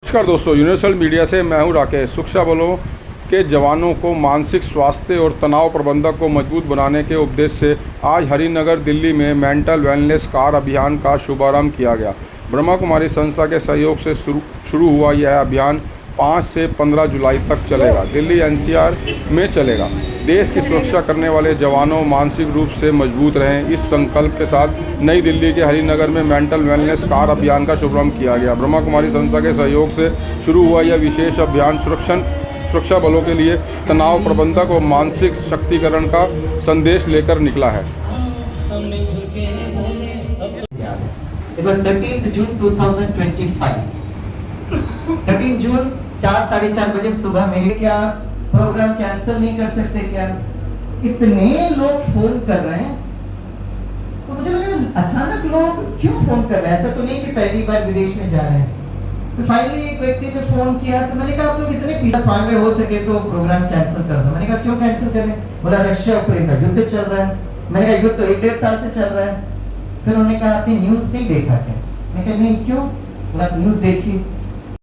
नमस्कार दोस्तों, universal media से मैं हूं राकेश। सुरक्षा बलों के जवानों को मानसिक स्वास्थ्य और तनाव प्रबंधन को मजबूत बनाने के उद्देश्य से आज हरिनगर दिल्ली में मेंटल वेलनेस कार अभियान का शुभारंभ किया गया। ब्रह्मा कुमारी संस्था के सहयोग से शुरू हुआ यह अभियान 5 से 15 जुलाई तक चलेगा। दिल्ली एनसीआर में चलेगा। देश की सुरक्षा करने वाले जवानों मानसिक रूप से मजबूत रहें, इस संकल्प के साथ नई दिल्ली के हरिनगर में मेंटल वेलनेस कार अभियान का शुभारंभ किया गया। ब्रह्मा कुमारी संस्था के सहयोग से शुरू हुआ यह विशेष अभियान सुरक्षा बलों के लिए तनाव प्रबंधन और मानसिक शक्तिकरण का संदेश लेकर निकला है। It was 13th June 2025. 13 जून 4-4:30 बजे सुबह मेरे क्या प्रोग्राम कैंसिल नहीं कर सकते क्या? इतने लोग फोन कर रहे हैं, तो मुझे लगा अचानक लोग क्यों फोन कर रहे हैं? ऐसा तो नहीं कि पहली बार विदेश में जा रहे हैं। तो फाइनली एक व्यक्ति ने फोन किया, तो मैंने कहा आप लोग इतने पीस में हो सके तो प्रोग्राम कैंसिल कर दो। मैंने कहा क्यों कैंसिल करें? बोला रशिया यूक्रेन का युद्ध चल रहा है। मैंने कहा युद्ध तो 1-1.5 साल से चल रहा है। फिर उन्होंने कहा आपने न्यूज़ नहीं देखा क्या? मैं कहा नहीं, क्यों? बोला न्यूज़ देखी।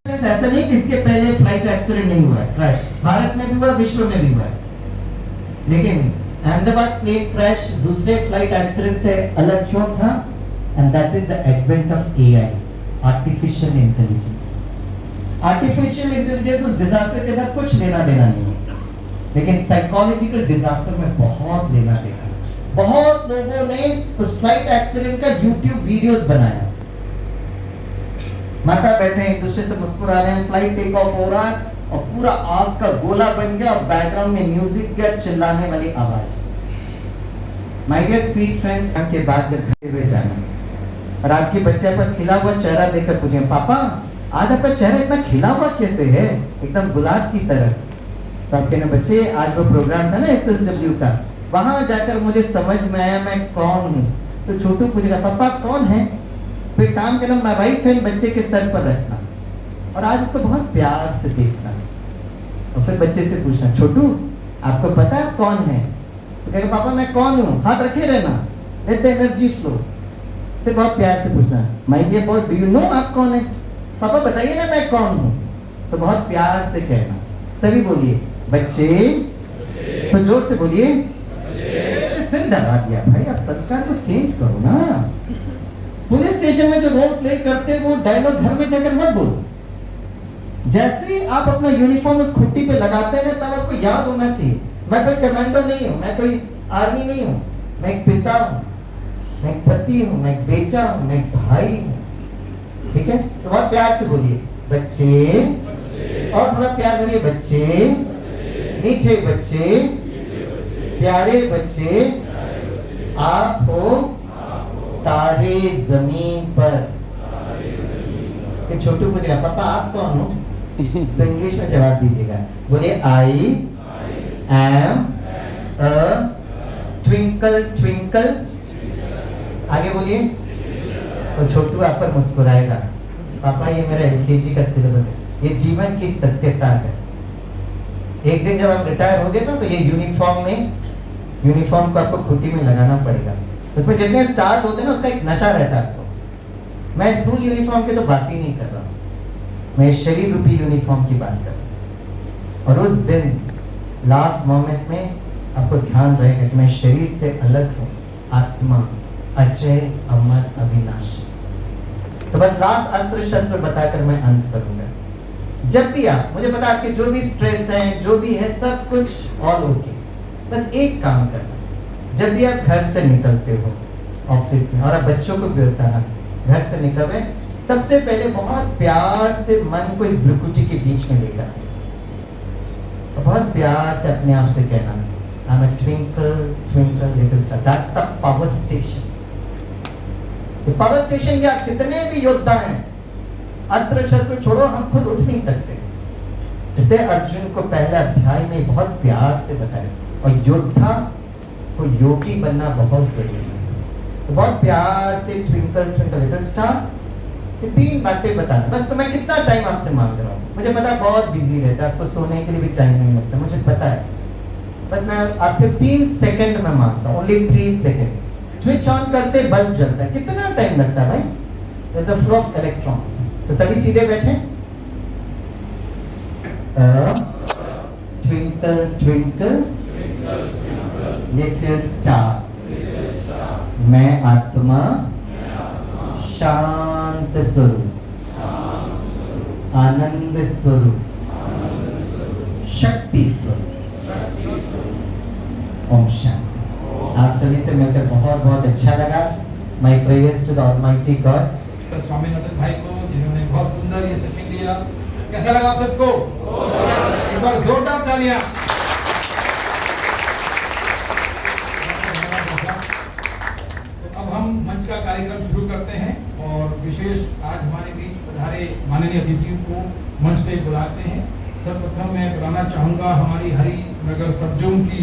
ऐसा नहीं कि इसके पहले फ्लाइट एक्सीडेंट नहीं हुआ है, क्रैश भारत में भी हुआ, विश्व में भी हुआ है, लेकिन अहमदाबाद प्लेन क्रैश दूसरे फ्लाइट एक्सीडेंट से अलग क्यों था? And that is the advent of AI, artificial intelligence. Artificial intelligence उस डिजास्टर के साथ कुछ लेना देना नहीं है, लेकिन साइकोलॉजिकल डिजास्टर में बहुत लेना देना है। बहुत लोगों ने उस फ्लाइट एक्सीडेंट का यूट्यूब वीडियोस बनाया, माता बैठे एक दूसरे से मुस्कुरा रहे हैं, फ्लाइट टेक ऑफ हो रहा है और पूरा आग का गोला बन गया और बैकग्राउंड में म्यूजिक का चिल्लाने वाली आवाज। माय डियर स्वीट फ्रेंड्स, के बाद जब घर हुए जाना और आपके बच्चे पर खिला हुआ चेहरा देखकर पूछे पापा आज आपका चेहरा इतना खिला हुआ कैसे है, एकदम गुलाब की तरह? तो आप कहने बच्चे आज वो प्रोग्राम था ना SSW का, वहां जाकर मुझे समझ में आया मैं कौन हूँ। तो छोटू पूछेगा पापा कौन है? फिर काम करना मैं राइट हैंड बच्चे के सर पर रखना और आज उसको बहुत प्यार से देखना और फिर बच्चे से पूछना छोटू आपको पता है कौन है? तो कहेगा पापा मैं कौन हूँ, हाथ रखे रहना, लेट द एनर्जी फ्लो। फिर बहुत प्यार से पूछना my dear boy do you know आप कौन है? पापा बताइए ना मैं कौन हूँ। तो बहुत प्यार से कहना। सभी बोलिए बच्चे, तो जोर से बोलिए। फिर डरा दिया भाई, आप संस्कार को चेंज करो ना। पुलिस स्टेशन में जो रोल प्ले करते हैं वो डायलॉग घर में जाकर मत बोलो। जैसे आप अपना यूनिफॉर्म उस खुट्टी पे लगाते हैं तब आपको याद होना चाहिए मैं कोई कमांडो नहीं हूँ, मैं कोई आर्मी नहीं हूँ, मैं एक पिता हूँ, मैं एक पति हूँ, मैं एक बेटा हूँ, मैं एक भाई हूँ। ठीक है, तो बहुत प्यार से बोलिए बच्चे, और थोड़ा प्यार बोलिए बच्चे, नीचे बच्चे, प्यारे बच्चे, आप हो तारे जमीन पर। छोटू पूछेगा पापा आप कौन हो? तो इंग्लिश में जवाब दीजिएगा, बोलिए I am a twinkle twinkle. आगे बोलिए। तो छोटू आप पर मुस्कुराएगा, पापा ये मेरा LKG का सिलेबस है, ये जीवन की सत्यता है। एक दिन जब आप रिटायर हो गए ना तो ये यूनिफॉर्म को आपको खुटी में लगाना पड़ेगा। उसमें जितने स्टार्स होते हैं ना उसका एक नशा रहता है आपको। मैं स्कूल यूनिफॉर्म की तो बात ही नहीं कर रहा हूँ, मैं शरीर रूपी यूनिफॉर्म की बात कर रहा हूँ। और उस दिन लास्ट मोमेंट में आपको ध्यान रहेगा कि मैं शरीर से अलग हूँ, आत्मा अजय अमर अविनाशी। तो बस लास्ट अस्त्र शस्त्र बताकर मैं अंत करूंगा। जब भी आप, मुझे पता आपके जो भी स्ट्रेस है जो भी है सब कुछ ऑल ओके, बस एक काम करना, जब भी आप घर से निकलते हो ऑफिस में, और आप बच्चों को भी बताना घर से निकल रहे, सबसे पहले बहुत प्यार से मन को इस भ्रुकुटी के बीच में लेकर और बहुत प्यार से अपने आप से कहना I'm a twinkle twinkle little star. That's the power station. ये पावर स्टेशन के आप कितने भी योद्धा हैं, अस्त्र शस्त्र छोड़ो, हम खुद उठ नहीं सकते। इसलिए अर्जुन को पहले अध्याय में बहुत प्यार से बताया, और योद्धा को योगी बनना बहुत जरूरी है। तो बहुत प्यार से ट्विंकल ट्विंकल लिटिल स्टार, 3 बातें बताना। बस तो मैं कितना टाइम आपसे मांग रहा हूँ, मुझे पता है बहुत बिजी रहता है, आपको सोने के लिए भी टाइम नहीं मिलता, मुझे पता है। बस मैं आपसे 3 सेकंड में मांगता हूँ, ओनली 3 सेकंड। स्विच ऑन करते बल्ब जलता है, कितना टाइम लगता है भाई? There's a flow of electrons. तो सभी सीधे बैठे, A twinkle twinkle little star, मैं आत्मा शांत स्वरूप, आनंद स्वरूप, शक्ति स्वरूप। ओम शांति। आप सभी से मिलकर बहुत बहुत अच्छा लगा। My prayers to the almighty God. Swaminathan भाई को जिन्होंने बहुत सुंदर ये सेशन लिया, कैसा लगा आप सबको? एक बार जोरदार तालियां। तो अब हम मंच का कार्यक्रम शुरू करते हैं और विशेष आज हमारे बीच पधारे माननीय अतिथियों को मंच पे बुलाते हैं। सर्वप्रथम मैं बुलाना चाहूँगा हमारी हरिनगर सब जोन की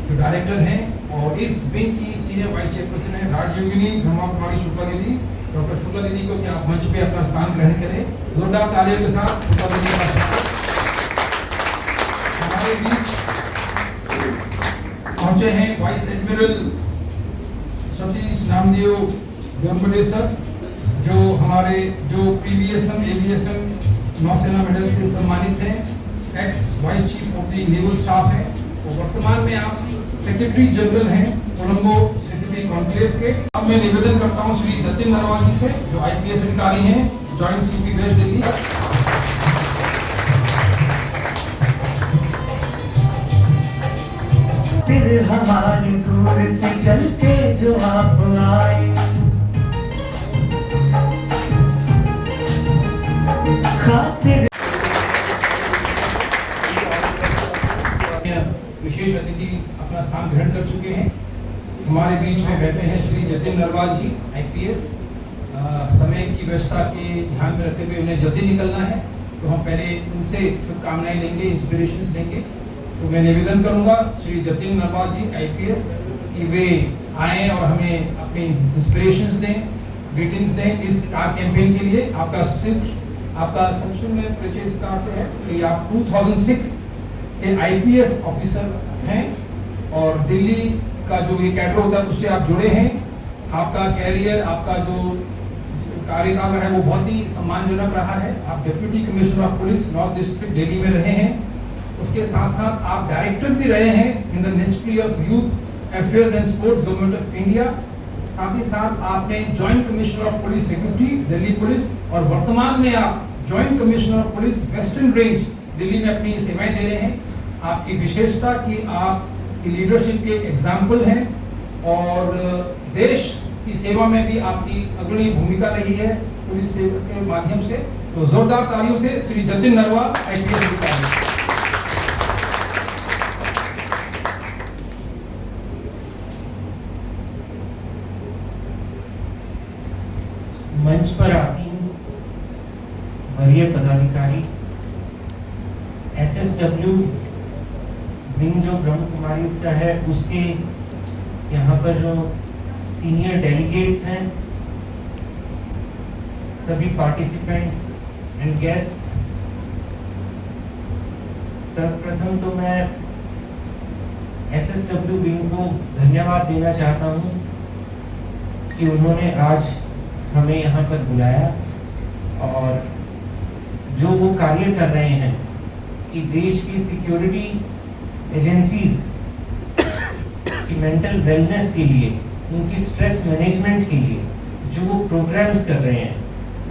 जो डायरेक्टर हैं और इस विंग की सीनियर वाइस चेयरपर्सन है राजयोगिनी ब्रह्मा कुमारी शुक्ला दीदी। डॉक्टर शुक्ला दीदी को क्या आप मंच पे अपना स्थान ग्रहण करें, जोरदार तालियों के साथ शुक्ला दीदी का स्वागत। हमारे बीच पहुंचे हैं vice admiral Satish Namdev Gormade sir, जो हमारे जो पीवीएसएम एवीएसएम नौसेना मेडल से सम्मानित हैं, x vice chief of the naval staff है और वर्तमान में आप सेक्रेटरी जनरल हैं कोलंबो सिटी कॉन्क्लेव के। अब मैं निवेदन करता हूं श्री जतिन नरवाल जी से, जो आईपीएस अधिकारी हैं, जॉइंट सीपी वेस्ट दिल्ली। फिर हमारी दूर से चल के जो आप आए, खातिर विशेष अतिथि अपना स्थान ग्रहण कर चुके हैं। हमारे बीच में बैठे हैं श्री जतिन नरवाल जी आईपीएस। समय की व्यवस्था के ध्यान में रखते हुए उन्हें जल्दी निकलना है, तो हम पहले उनसे शुभकामनाएं लेंगे, इंस्पिरेशंस लेंगे। तो मैं निवेदन करूंगा श्री जतिन नरवाल जी आईपीएस कि वे आएँ और हमें अपनी इंस्पिरेशंस दें, ग्रीटिंग्स दें इस कार कैंपेन के लिए। आपका संक्षिप्त में परिचय इस कार से है कि आप 2006 के आईपीएस ऑफिसर हैं और दिल्ली का जो ये कैडर होता है उससे आप जुड़े हैं। आपका कैरियर, आपका जो कार्यकाल है वो बहुत ही सम्मानजनक रहा है। आप deputy commissioner of police north district Delhi में रहे हैं। उसके साथ साथ आप डायरेक्टर भी रहे हैं in the ministry of youth affairs and sports government of India. साथ ही साथ आपने joint commissioner of police secretary Delhi police और वर्तमान में आप joint commissioner of police western range Delhi में अपनी सेवाएं दे रहे हैं। आपकी विशेषता कि आप की लीडरशिप के एग्जाम्पल हैं और देश की सेवा में भी आपकी अग्रणी भूमिका रही है पुलिस सेवा के माध्यम से। तो जोरदार तालियों से श्री जतिन नरवाल आईपीएस अधिकारी। मंच पर आसीन वरीय पदाधिकारी, एसएसडब्ल्यू विंग जो ब्रह्म कुमारी का है उसके यहाँ पर जो सीनियर डेलीगेट्स हैं, सभी पार्टिसिपेंट्स एंड गेस्ट्स, सर्वप्रथम तो मैं एसएसडब्ल्यू विंग को धन्यवाद देना चाहता हूँ कि उन्होंने आज हमें यहाँ पर बुलाया और जो वो कार्य कर रहे हैं कि देश की सिक्योरिटी एजेंसीज की मेंटल वेलनेस के लिए, उनकी स्ट्रेस मैनेजमेंट के लिए जो वो प्रोग्राम्स कर रहे हैं,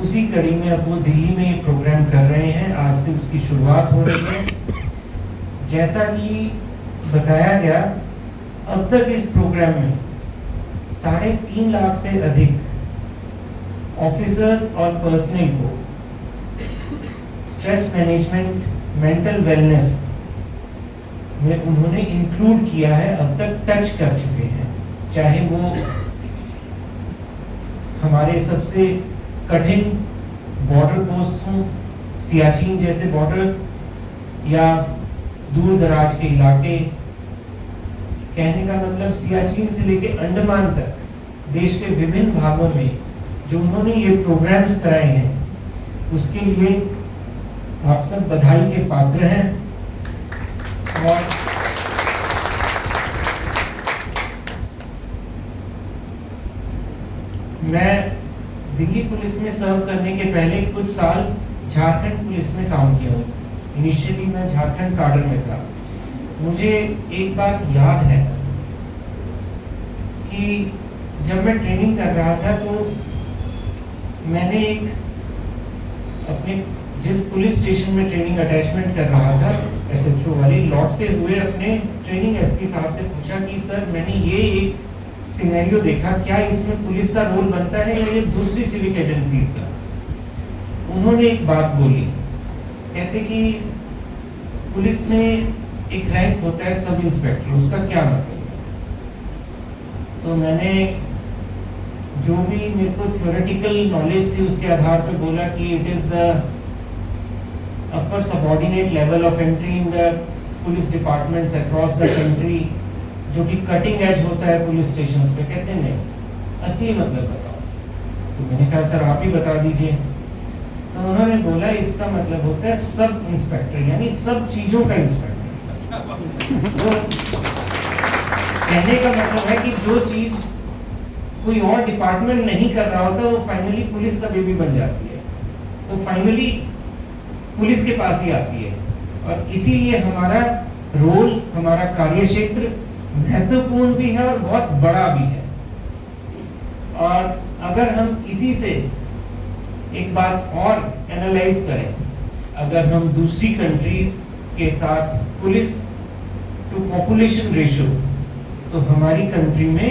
उसी कड़ी में अब वो दिल्ली में ये प्रोग्राम कर रहे हैं। आज से उसकी शुरुआत हो रही है। जैसा कि बताया गया, अब तक इस प्रोग्राम में 3.5 लाख से अधिक ऑफिसर्स और पर्सनल को स्ट्रेस मैनेजमेंट, मेंटल वेलनेस में उन्होंने इंक्लूड किया है, अब तक टच कर चुके हैं। चाहे वो हमारे सबसे कठिन बॉर्डर पोस्ट हों, सियाचिन जैसे बॉर्डर्स, या दूर दराज के इलाके। कहने का मतलब सियाचिन से लेके अंडमान तक देश के विभिन्न भागों में जो उन्होंने ये प्रोग्राम्स कराए हैं, उसके लिए आप सब बधाई के पात्र हैं। और मैं दिल्ली पुलिस में सर्व करने के पहले कुछ साल झारखंड पुलिस में काम किया हूँ। इनिशियली मैं झारखंड काडर में था। मुझे एक बात याद है कि जब मैं ट्रेनिंग कर रहा था तो मैंने एक अपने जिस पुलिस स्टेशन में ट्रेनिंग अटैचमेंट कर रहा था एसएचओ वाली, लौटते हुए अपने ट्रेनिंग एसपी साहब से पूछा कि सर मैंने ये एक सिनेरियो देखा, क्या इसमें पुलिस का रोल बनता है या ये दूसरी सिविक एजेंसीज का? उन्होंने एक बात बोली, कहते कि पुलिस में एक रैंक होता है सब इंस्पेक्टर, उसका क्या मतलब है? तो मैंने जो भी मेरे को थ्योरेटिकल नॉलेज थी उसके आधार पे बोला कि it is the upper subordinate level of entry in the police departments across the country, जो कि कटिंग एज होता है पुलिस स्टेशंस पे। कहते हैं नहीं, असली मतलब बताओ। तो मैंने कहा सर आप ही बता दीजिए। तो उन्होंने बोला इसका मतलब होता है सब इंस्पेक्टर, यानी सब चीजों का इंस्पेक्टर। तो कहने का मतलब है कि जो चीज कोई और डिपार्टमेंट नहीं कर रहा होता वो फाइनली पुलिस का बेबी बन जाती है, वो फाइनली पुलिस के पास ही आती है। और इसीलिए हमारा रोल, हमारा कार्य क्षेत्र महत्वपूर्ण भी है और बहुत बड़ा भी है। और अगर हम इसी से एक बात और एनालाइज करें, अगर हम दूसरी कंट्रीज के साथ पुलिस टू पॉपुलेशन रेशियो, तो हमारी कंट्री में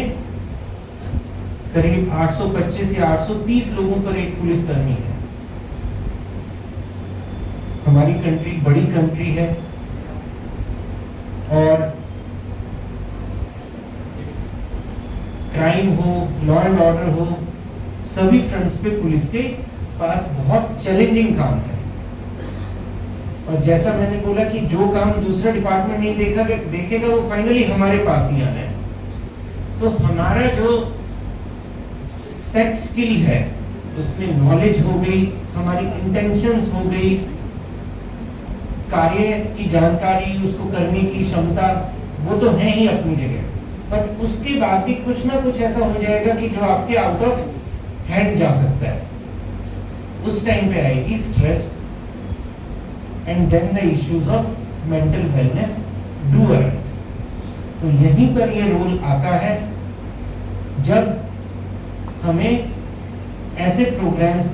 करीब 825 या 830 लोगों पर एक पुलिसकर्मी है। हमारी कंट्री बड़ी कंट्री है और क्राइम हो, लॉ एंड ऑर्डर हो, सभी फ्रंट्स पे पुलिस के पास बहुत चैलेंजिंग काम है। और जैसा मैंने बोला कि जो काम दूसरा डिपार्टमेंट नहीं देखेगा वो फाइनली हमारे पास ही आना है। तो हमारा जो सेट स्किल है उसमें नॉलेज हो गई, हमारी इंटेंशंस हो गई, कार्य की जानकारी, उसको करने की क्षमता, वो तो है ही अपनी जगह, पर उसके बाद भी कुछ ना कुछ ऐसा हो जाएगा कि जो आपके आउट ऑफ हैंड जा सकता है। उस टाइम पे आएगी stress and then the issues of mental wellness do arise. तो यहीं पर ये रोल आता है जब हमें ऐसे प्रोग्राम्स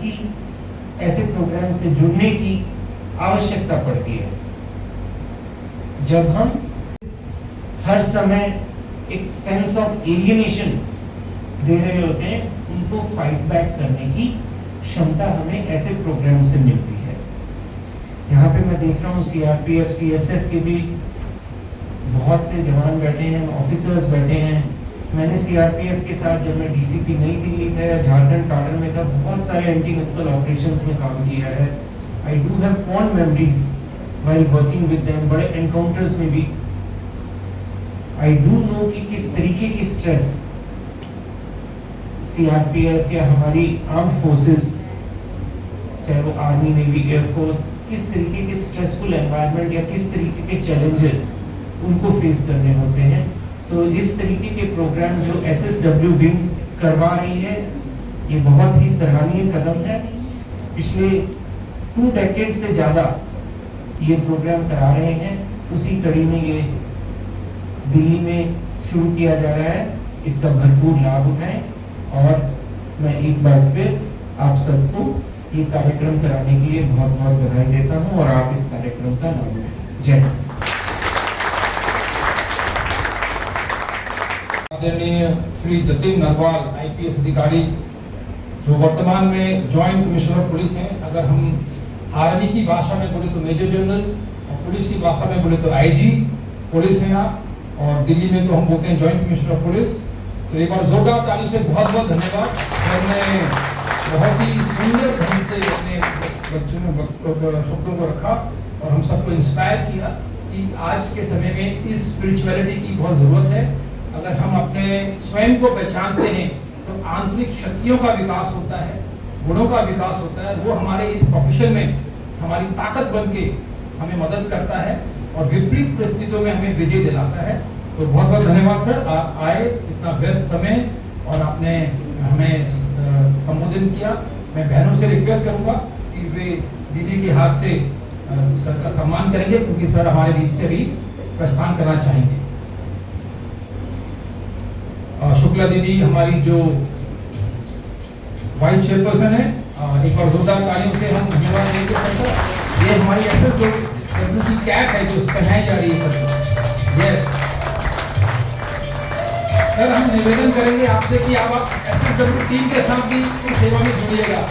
से जुड़ने की आवश्यकता पड़ती है, जब हम हर समय एक सेंस ऑफ एलियनेशन दे रहे होते हैं, उनको फाइट बैक करने की क्षमता हमें ऐसे प्रोग्राम से मिलती है। यहाँ पे मैं देख रहा हूँ सीआरपीएफ, सीएसएफ के भी बहुत से जवान बैठे हैं, ऑफिसर्स बैठे हैं। मैंने सीआरपीएफ के साथ जब मैं डीसीपी नई दिल्ली था या झारखंड काडर में था, बहुत सारे एंटी नक्सल ऑपरेशंस में काम किया है। I do have fond memories while working with them, बड़े एनकाउंटर्स में भी। आई डू नो कि किस तरीके की स्ट्रेस सीआरपीएफ या हमारी आर्म्ड फोर्सेस, चाहे वो आर्मी, नेवी, एयरफोर्स, किस तरीके के स्ट्रेसफुल एनवायरनमेंट या किस तरीके के चैलेंजेस उनको फेस करने होते हैं। तो इस तरीके के प्रोग्राम जो एसएसडब्ल्यू विंग करवा रही है, ये बहुत ही सराहनीय कदम है। पिछले 2 डेकेड से ज्यादा ये प्रोग्राम करा रहे हैं, उसी कड़ी में ये दिल्ली में शुरू किया जा रहा है। इसका भरपूर लाभ उठाएं और मैं एक बार फिर आप सबको ये कार्यक्रम कराने के लिए बहुत बहुत बधाई देता हूं और आप इस कार्यक्रम का लाभ उठाएं। जय हिंद। आदरणीय श्री जतिन नरवाल आईपीएस अधिकारी, जो वर्तमान में जॉइंट कमिश्नर ऑफ पुलिस हैं। अगर हम आर्मी की भाषा में बोले तो मेजर जनरल, और पुलिस की भाषा में बोले तो आईजी पुलिस हैं आप, और दिल्ली में तो हम बोलते हैं जॉइंट कमिश्नर ऑफ पुलिस। तो एक बार जोरदार ताली से बहुत बहुत धन्यवाद। हमने बहुत ही सुंदर ढंग से अपने शब्दों को रखा और हम सबको इंस्पायर किया कि आज के समय में इस स्पिरिचुअलिटी की बहुत ज़रूरत है। अगर हम अपने स्वयं को पहचानते हैं तो आंतरिक शक्तियों का विकास होता है, गुणों का विकास होता है। वो हमारे इस प्रोफेशन में हमारी ताकत बन के हमें मदद करता है और विपरीत परिस्थितियों में हमें विजय दिलाता है। तो बहुत बहुत धन्यवाद सर, आप आए इतना व्यस्त समय और आपने हमें संबोधित किया। मैं बहनों से रिक्वेस्ट करूंगा कि वे दीदी के हाथ से सर का सम्मान करेंगे, क्योंकि सर हमारे बीच से भी प्रस्थान करना चाहेंगे। शुक्ला दीदी हमारी जो वाइस चेयरपर्सन है, एक बार जोरदार तालियों से हम धन्यवाद देंगे सर। ये हमारी एक्सेस की कैप है जो पहनाई जा रही है सर। यस सर, हम निवेदन करेंगे आपसे कि आप एक्सेस टीम के साथ भी इस सेवा में जुड़िएगा।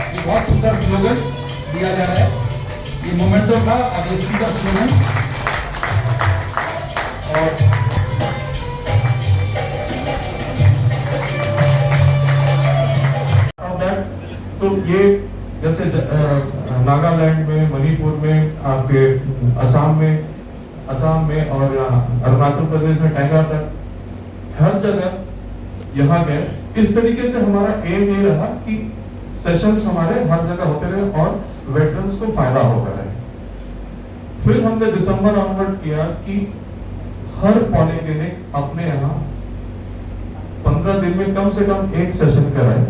ये बहुत सुंदर स्लोगन दिया जा रहा है, ये मोमेंटो था, अब ये सुंदर स्लोगन। और तो ये जैसे नागालैंड में, मणिपुर में, आपके असम में और अरुणाचल प्रदेश में टैंगा तक हर जगह यहाँ गए। इस तरीके से हमारा एम ये रहा कि सेशंस हमारे हर जगह होते रहे और वेटरन्स को फायदा होता रहे। फिर हमने दिसंबर ऑनवर्ड किया कि हर पॉलिक्लिनिक अपने यहाँ 15 दिन में कम से कम एक सेशन कराए।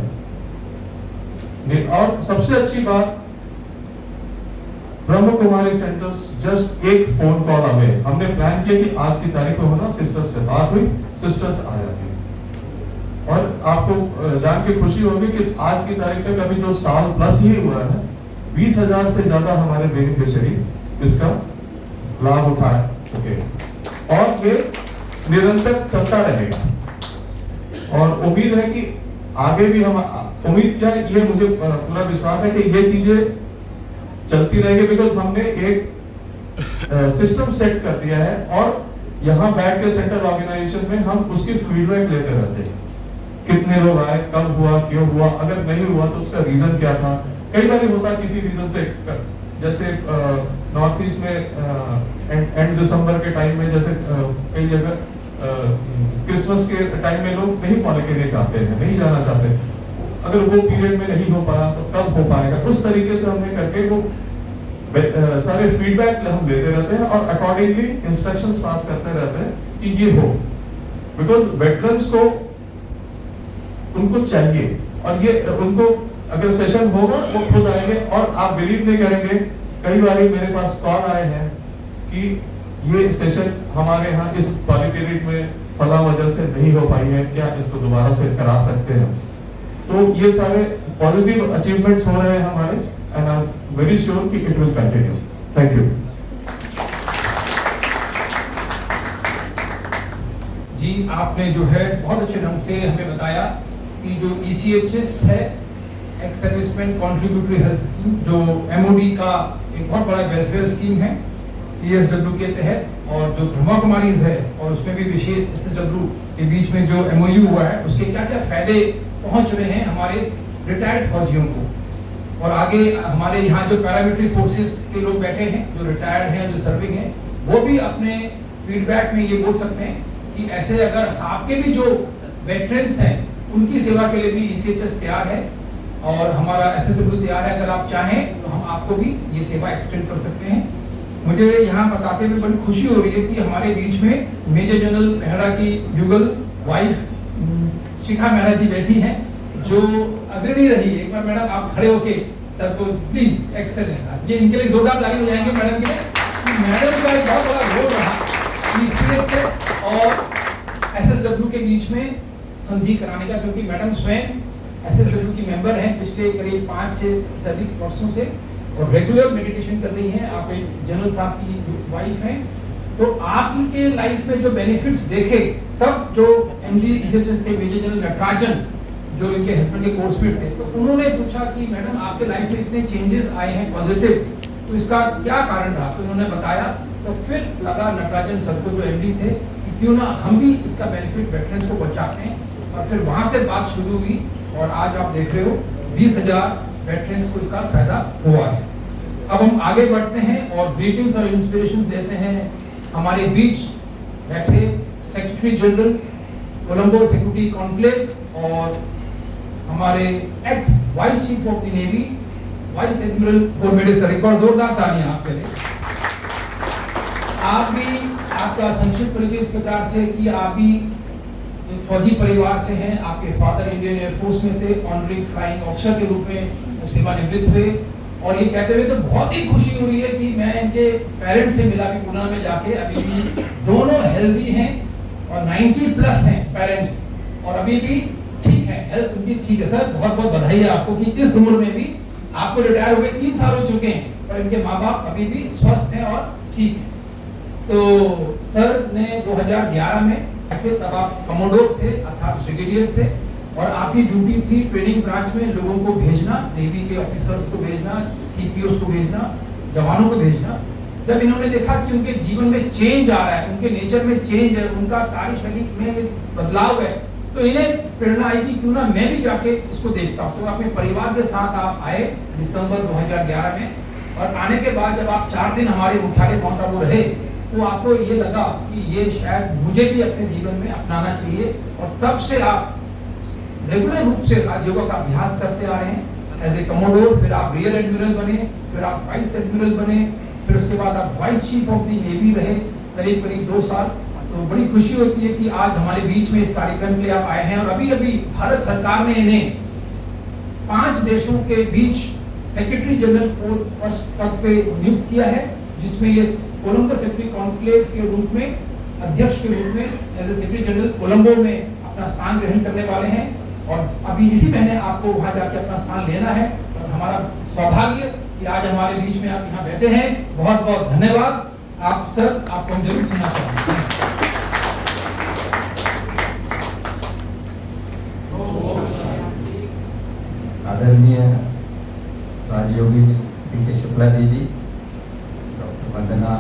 और सबसे अच्छी बात, ब्रह्म कुमारी सेंटर्स जस्ट एक फोन कॉल अवे। हमने प्लान किया कि आज की तारीख को होना, सिस्टर्स से बात हुई, सिस्टर्स आ जाती। और आपको जान के खुशी होगी कि आज की तारीख तक अभी जो साल प्लस ये हुआ है, 20,000 से ज्यादा हमारे बेनिफिशियरी इसका लाभ उठा चुके हैं और ये निरंतर चलता रहेगा। और उम्मीद है कि आगे भी हम उम्मीद क्या, ये मुझे पूरा विश्वास है कि ये चीजें चलती रहेगी, बिकॉज हमने एक सिस्टम सेट कर दिया है और यहाँ बैठ के सेंट्रल ऑर्गेनाइजेशन में हम उसकी फीडबैक लेते रहते हैं। कितने लोग आए, कब हुआ, क्यों हुआ, अगर नहीं हुआ तो उसका रीजन क्या था। कई बार होता किसी रीजन से, जैसे नॉर्थ ईस्ट में एंड दिसंबर के टाइम में, जैसे कई जगह क्रिसमस के टाइम में लोग नहीं पॉलिक्लिनिक आते हैं, नहीं जाना चाहते। अगर वो पीरियड में नहीं हो पाया तो कब हो पाएगा, उस तरीके से हमने करके वो सारे फीडबैक हम लेते रहते हैं और अकॉर्डिंगली इंस्ट्रक्शंस पास करते रहते हैं कि ये हो। बिकॉज वेटरन्स को उनको चाहिए और ये उनको अगर सेशन होगा वो खुद आएंगे। और आप बिलीव नहीं करेंगे, कई बार मेरे पास कॉल आए हैं कि ये सेशन हमारे यहाँ इस पॉलिक्लिनिक में फला वजह से नहीं हो पाई है, क्या इसको दोबारा से करा सकते हैं। तो ये सारे पॉजिटिव अचीवमेंट्स हो रहे हैं हमारे, and I am very sure कि it will continue. Thank you जी। आपने जो है बहुत अच्छे ढंग से हमें बताया कि जो ECHS है, ex serviceman contributory health scheme, जो MOD का एक बहुत बड़ा वेलफेयर स्कीम है PSW के तहत, और जो ब्रह्मा कुमारीज है और उसमें भी विशेष SSW के बीच में जो MOU हुआ है, उसके क्या क्या फायदे पहुंच रहे हैं हमारे रिटायर्ड फौजियों को। और आगे हमारे यहाँ जो पैरामिलिट्री फोर्सेस के लोग बैठे हैं, जो रिटायर्ड हैं, जो सर्विंग हैं, वो भी अपने फीडबैक में ये बोल सकते हैं कि ऐसे अगर आपके भी जो वेटरन्स हैं उनकी सेवा के लिए भी ECHS तैयार है और हमारा SSW तैयार है। अगर आप चाहें तो हम आपको भी ये सेवा एक्सटेंड कर सकते हैं। मुझे यहाँ बताते हुए बड़ी खुशी हो रही है कि हमारे बीच में मेजर जनरल मेहरा की युगल वाइफ शिखा मेहरा जी बैठी हैं, जो अग्रणी रही। एक बार मैडम आप खड़े होके सर को प्लीज, एक्सेलेंट, ये इनके लिए जोरदार ताली हो जाएंगे मैडम के लिए। मैडम का एक बहुत बड़ा रोल रहा ECHS और SSW के बीच में संधि कराने का, क्योंकि मैडम स्वयं SSW की मेंबर हैं पिछले करीब 5 से अधिक वर्षों से और रेगुलर मेडिटेशन कर रही हैं। आप एक जनरल साहब की वाइफ हैं, तो आपके लाइफ में जो बेनिफिट्स देखे, तब जो MD ECHS थे मेजर जनरल नटराजन, जो इनके हस्बैंड के कोर्स में थे, तो उन्होंने पूछा कि मैडम आपके लाइफ में इतने चेंजेस आए हैं पॉजिटिव, तो इसका क्या कारण रहा। तो उन्होंने बताया, तो फिर लगा नटराजन सर को जो MD थे कि क्यों ना हम भी इसका बेनिफिट वेटरन्स को पहुंचाते हैं। और फिर वहां से बात शुरू हुई और आज आप देख रहे हो 20,000 वेटरन्स को इसका फायदा हुआ है। अब हम आगे बढ़ते हैं और ग्रीटिंग्स और इंस्पिरेशंस देते हैं। हमारे बीच बैठे secretary general Colombo security conclave और हमारे ex vice chief of the navy vice admiral Gormade sir, एक बार जोरदार तालियां आपके लिए। आप भी, आपका संक्षिप्त परिचय इस प्रकार से कि आप भी एक फौजी परिवार से हैं। आपके फादर इंडियन एयरफोर्स में थे, ऑनरी फ्लाइंग ऑफिसर के रूप में सेवानिवृत्त हुए और ये कहते हुए तो बहुत ही खुशी हो रही है कि मैं इनके पेरेंट्स से मिला भी पूना में जाके, अभी भी दोनों हेल्दी हैं और 90+ हैं पेरेंट्स और अभी भी ठीक है, हेल्थ उनकी ठीक है। सर बहुत बहुत बधाई है आपको कि इस उम्र में भी आपको रिटायर हो गए 3 साल हो चुके हैं और इनके माँ बाप अभी भी स्वस्थ हैं और ठीक हैं। तो सर ने 2011 में तब आप कमोडोर थे अर्थात ब्रिगेडियर थे और आपकी ड्यूटी थी ट्रेनिंग ब्रांच में लोगों को भेजना, नेवी के ऑफिसर्स को भेजना, सीपीओस को भेजना, जवानों को भेजना। जब इन्होंने देखा कि उनके जीवन में चेंज आ रहा है, उनके नेचर में चेंज है, उनका कार्यशैली में बदलाव है, तो इन्हें प्रेरणा आई कि क्यों ना मैं भी जाके इसको देखता हूँ। तो अपने परिवार के साथ आप आए दिसंबर 2011 में और आने के बाद जब आप 4 दिन हमारे मुख्यालय माउंट आबू रहे तो आपको ये लगा कि ये शायद मुझे भी अपने जीवन में अपनाना चाहिए और तब से आप रेगुलर रूप से राजयोगा का अभ्यास करते आ रहे हैं एज ए कमोडोर। फिर आप रियर एडमिरल बने, फिर आप वाइस एडमिरल बने, फिर उसके बाद आप vice chief of the navy रहे करीब करीब 2 साल। तो बड़ी खुशी होती है कि आज हमारे बीच में इस कार्यक्रम के लिए आप आए हैं और अभी अभी भारत सरकार ने इन्हें 5 देशों के बीच सेक्रेटरी जनरल पद पे नियुक्त किया है, जिसमें ये कोलंबो सेक्रेटरी कॉन्क्लेव के रूप में, अध्यक्ष के रूप में as a secretary general Colombo में अपना स्थान ग्रहण करने वाले हैं और अभी इसी महीने आपको वहां जाके अपना स्थान लेना है। और हमारा सौभाग्य कि आज हमारे बीच में आप यहाँ बैठे हैं। बहुत बहुत धन्यवाद आप सर, आपको हम जरूर सुनना चाहेंगे। आदरणीय राजयोगी डी.के. शुक्ला दीदी, डॉक्टर वंदना,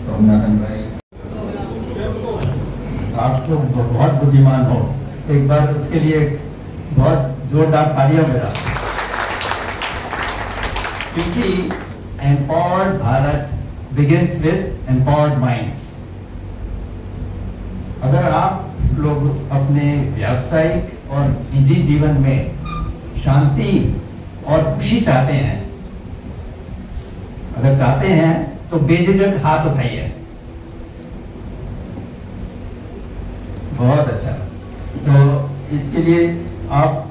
सोमनाथन भाई, आप तो बहुत बुद्धिमान हो, एक बार उसके लिए बहुत जोरदार तालियां बजा, क्योंकि empowered Bharat begins with empowered minds. अगर आप लोग अपने व्यावसायिक और निजी जीवन में शांति और खुशी चाहते हैं, अगर चाहते हैं तो बेझिझक हाथ उठाइए। बहुत अच्छा। तो इसके लिए आप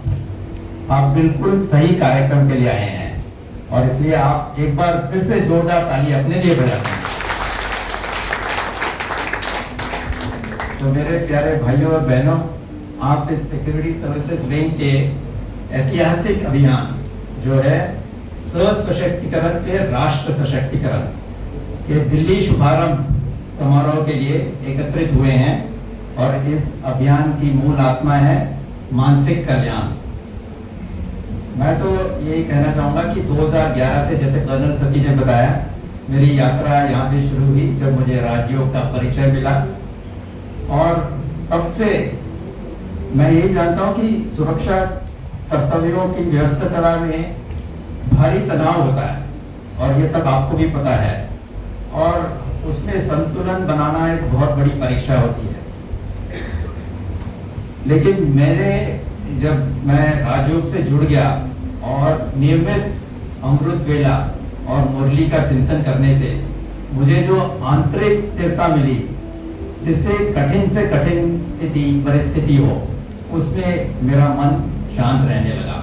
बिल्कुल सही कार्यक्रम के लिए आए हैं और इसलिए आप एक बार फिर से जोरदार ताली अपने लिए बजाते हैं। तो मेरे प्यारे भाइयों और बहनों, आप इस सिक्योरिटी सर्विसेज विंग के ऐतिहासिक अभियान जो है सशक्तिकरण से राष्ट्र सशक्तिकरण के दिल्ली शुभारंभ समारोह के लिए एकत्रित हुए हैं और इस अभियान की मूल आत्मा है मानसिक कल्याण। मैं तो यही कहना चाहूंगा कि 2011 से, जैसे कर्नल सती ने बताया, मेरी यात्रा यहाँ से शुरू हुई जब मुझे राजयोग का परिचय मिला और तब से मैं यही जानता हूँ कि सुरक्षा कर्तव्यों की व्यवस्था में भारी तनाव होता है और ये सब आपको भी पता है और उसमें संतुलन बनाना एक बहुत बड़ी परीक्षा होती है। लेकिन जब मैं राजयोग से जुड़ गया और नियमित अमृत वेला और मुरली का चिंतन करने से मुझे जो आंतरिक स्थिरता मिली, जिससे कठिन से कठिन परिस्थिति हो उसमें मेरा मन शांत रहने लगा।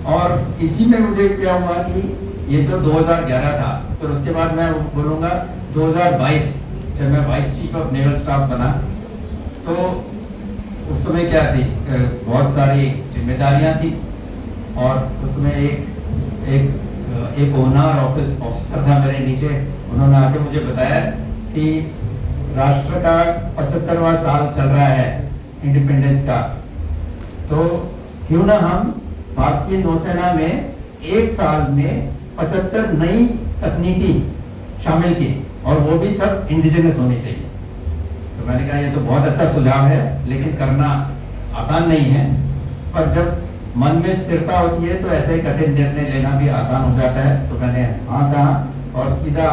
और इसी में मुझे क्या हुआ कि ये तो 2011 था, फिर उसके बाद मैं बोलूँगा 2022 जब मैं vice chief of naval staff बना, तो उस समय क्या थी, बहुत सारी जिम्मेदारियां थी और उसमें एक ओनर ऑफिसर था मेरे नीचे। उन्होंने आके मुझे बताया कि राष्ट्र का 75वां साल चल रहा है इंडिपेंडेंस का, तो क्यों ना हम भारतीय नौसेना में एक साल में 75 नई तकनीकी शामिल की और वो भी सब इंडिजिनस होनी चाहिए। तो मैंने कहा ये तो बहुत अच्छा सुझाव है, लेकिन करना आसान नहीं है, पर जब मन में स्थिरता होती है तो ऐसे ही कठिन निर्णय लेना भी आसान हो जाता है। तो मैंने हाँ कहा और सीधा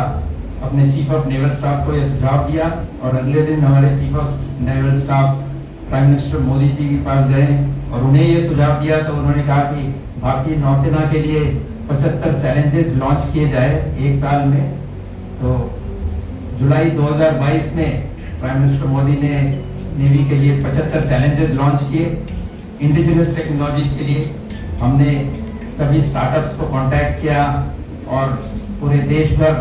अपने चीफ ऑफ नेवल स्टाफ को ये सुझाव दिया और अगले दिन हमारे chief of naval staff prime minister Modi ji के पास गए और उन्हें ये सुझाव दिया। तो उन्होंने कहा कि भारतीय नौसेना के लिए 75 चैलेंजेस लॉन्च किए जाए एक साल में। तो जुलाई 2022 में प्राइम मिनिस्टर मोदी ने नेवी के लिए 75 चैलेंजेस लॉन्च किए इंडिजिनस टेक्नोलॉजीज के लिए। हमने सभी स्टार्टअप्स को कांटेक्ट किया और पूरे देश भर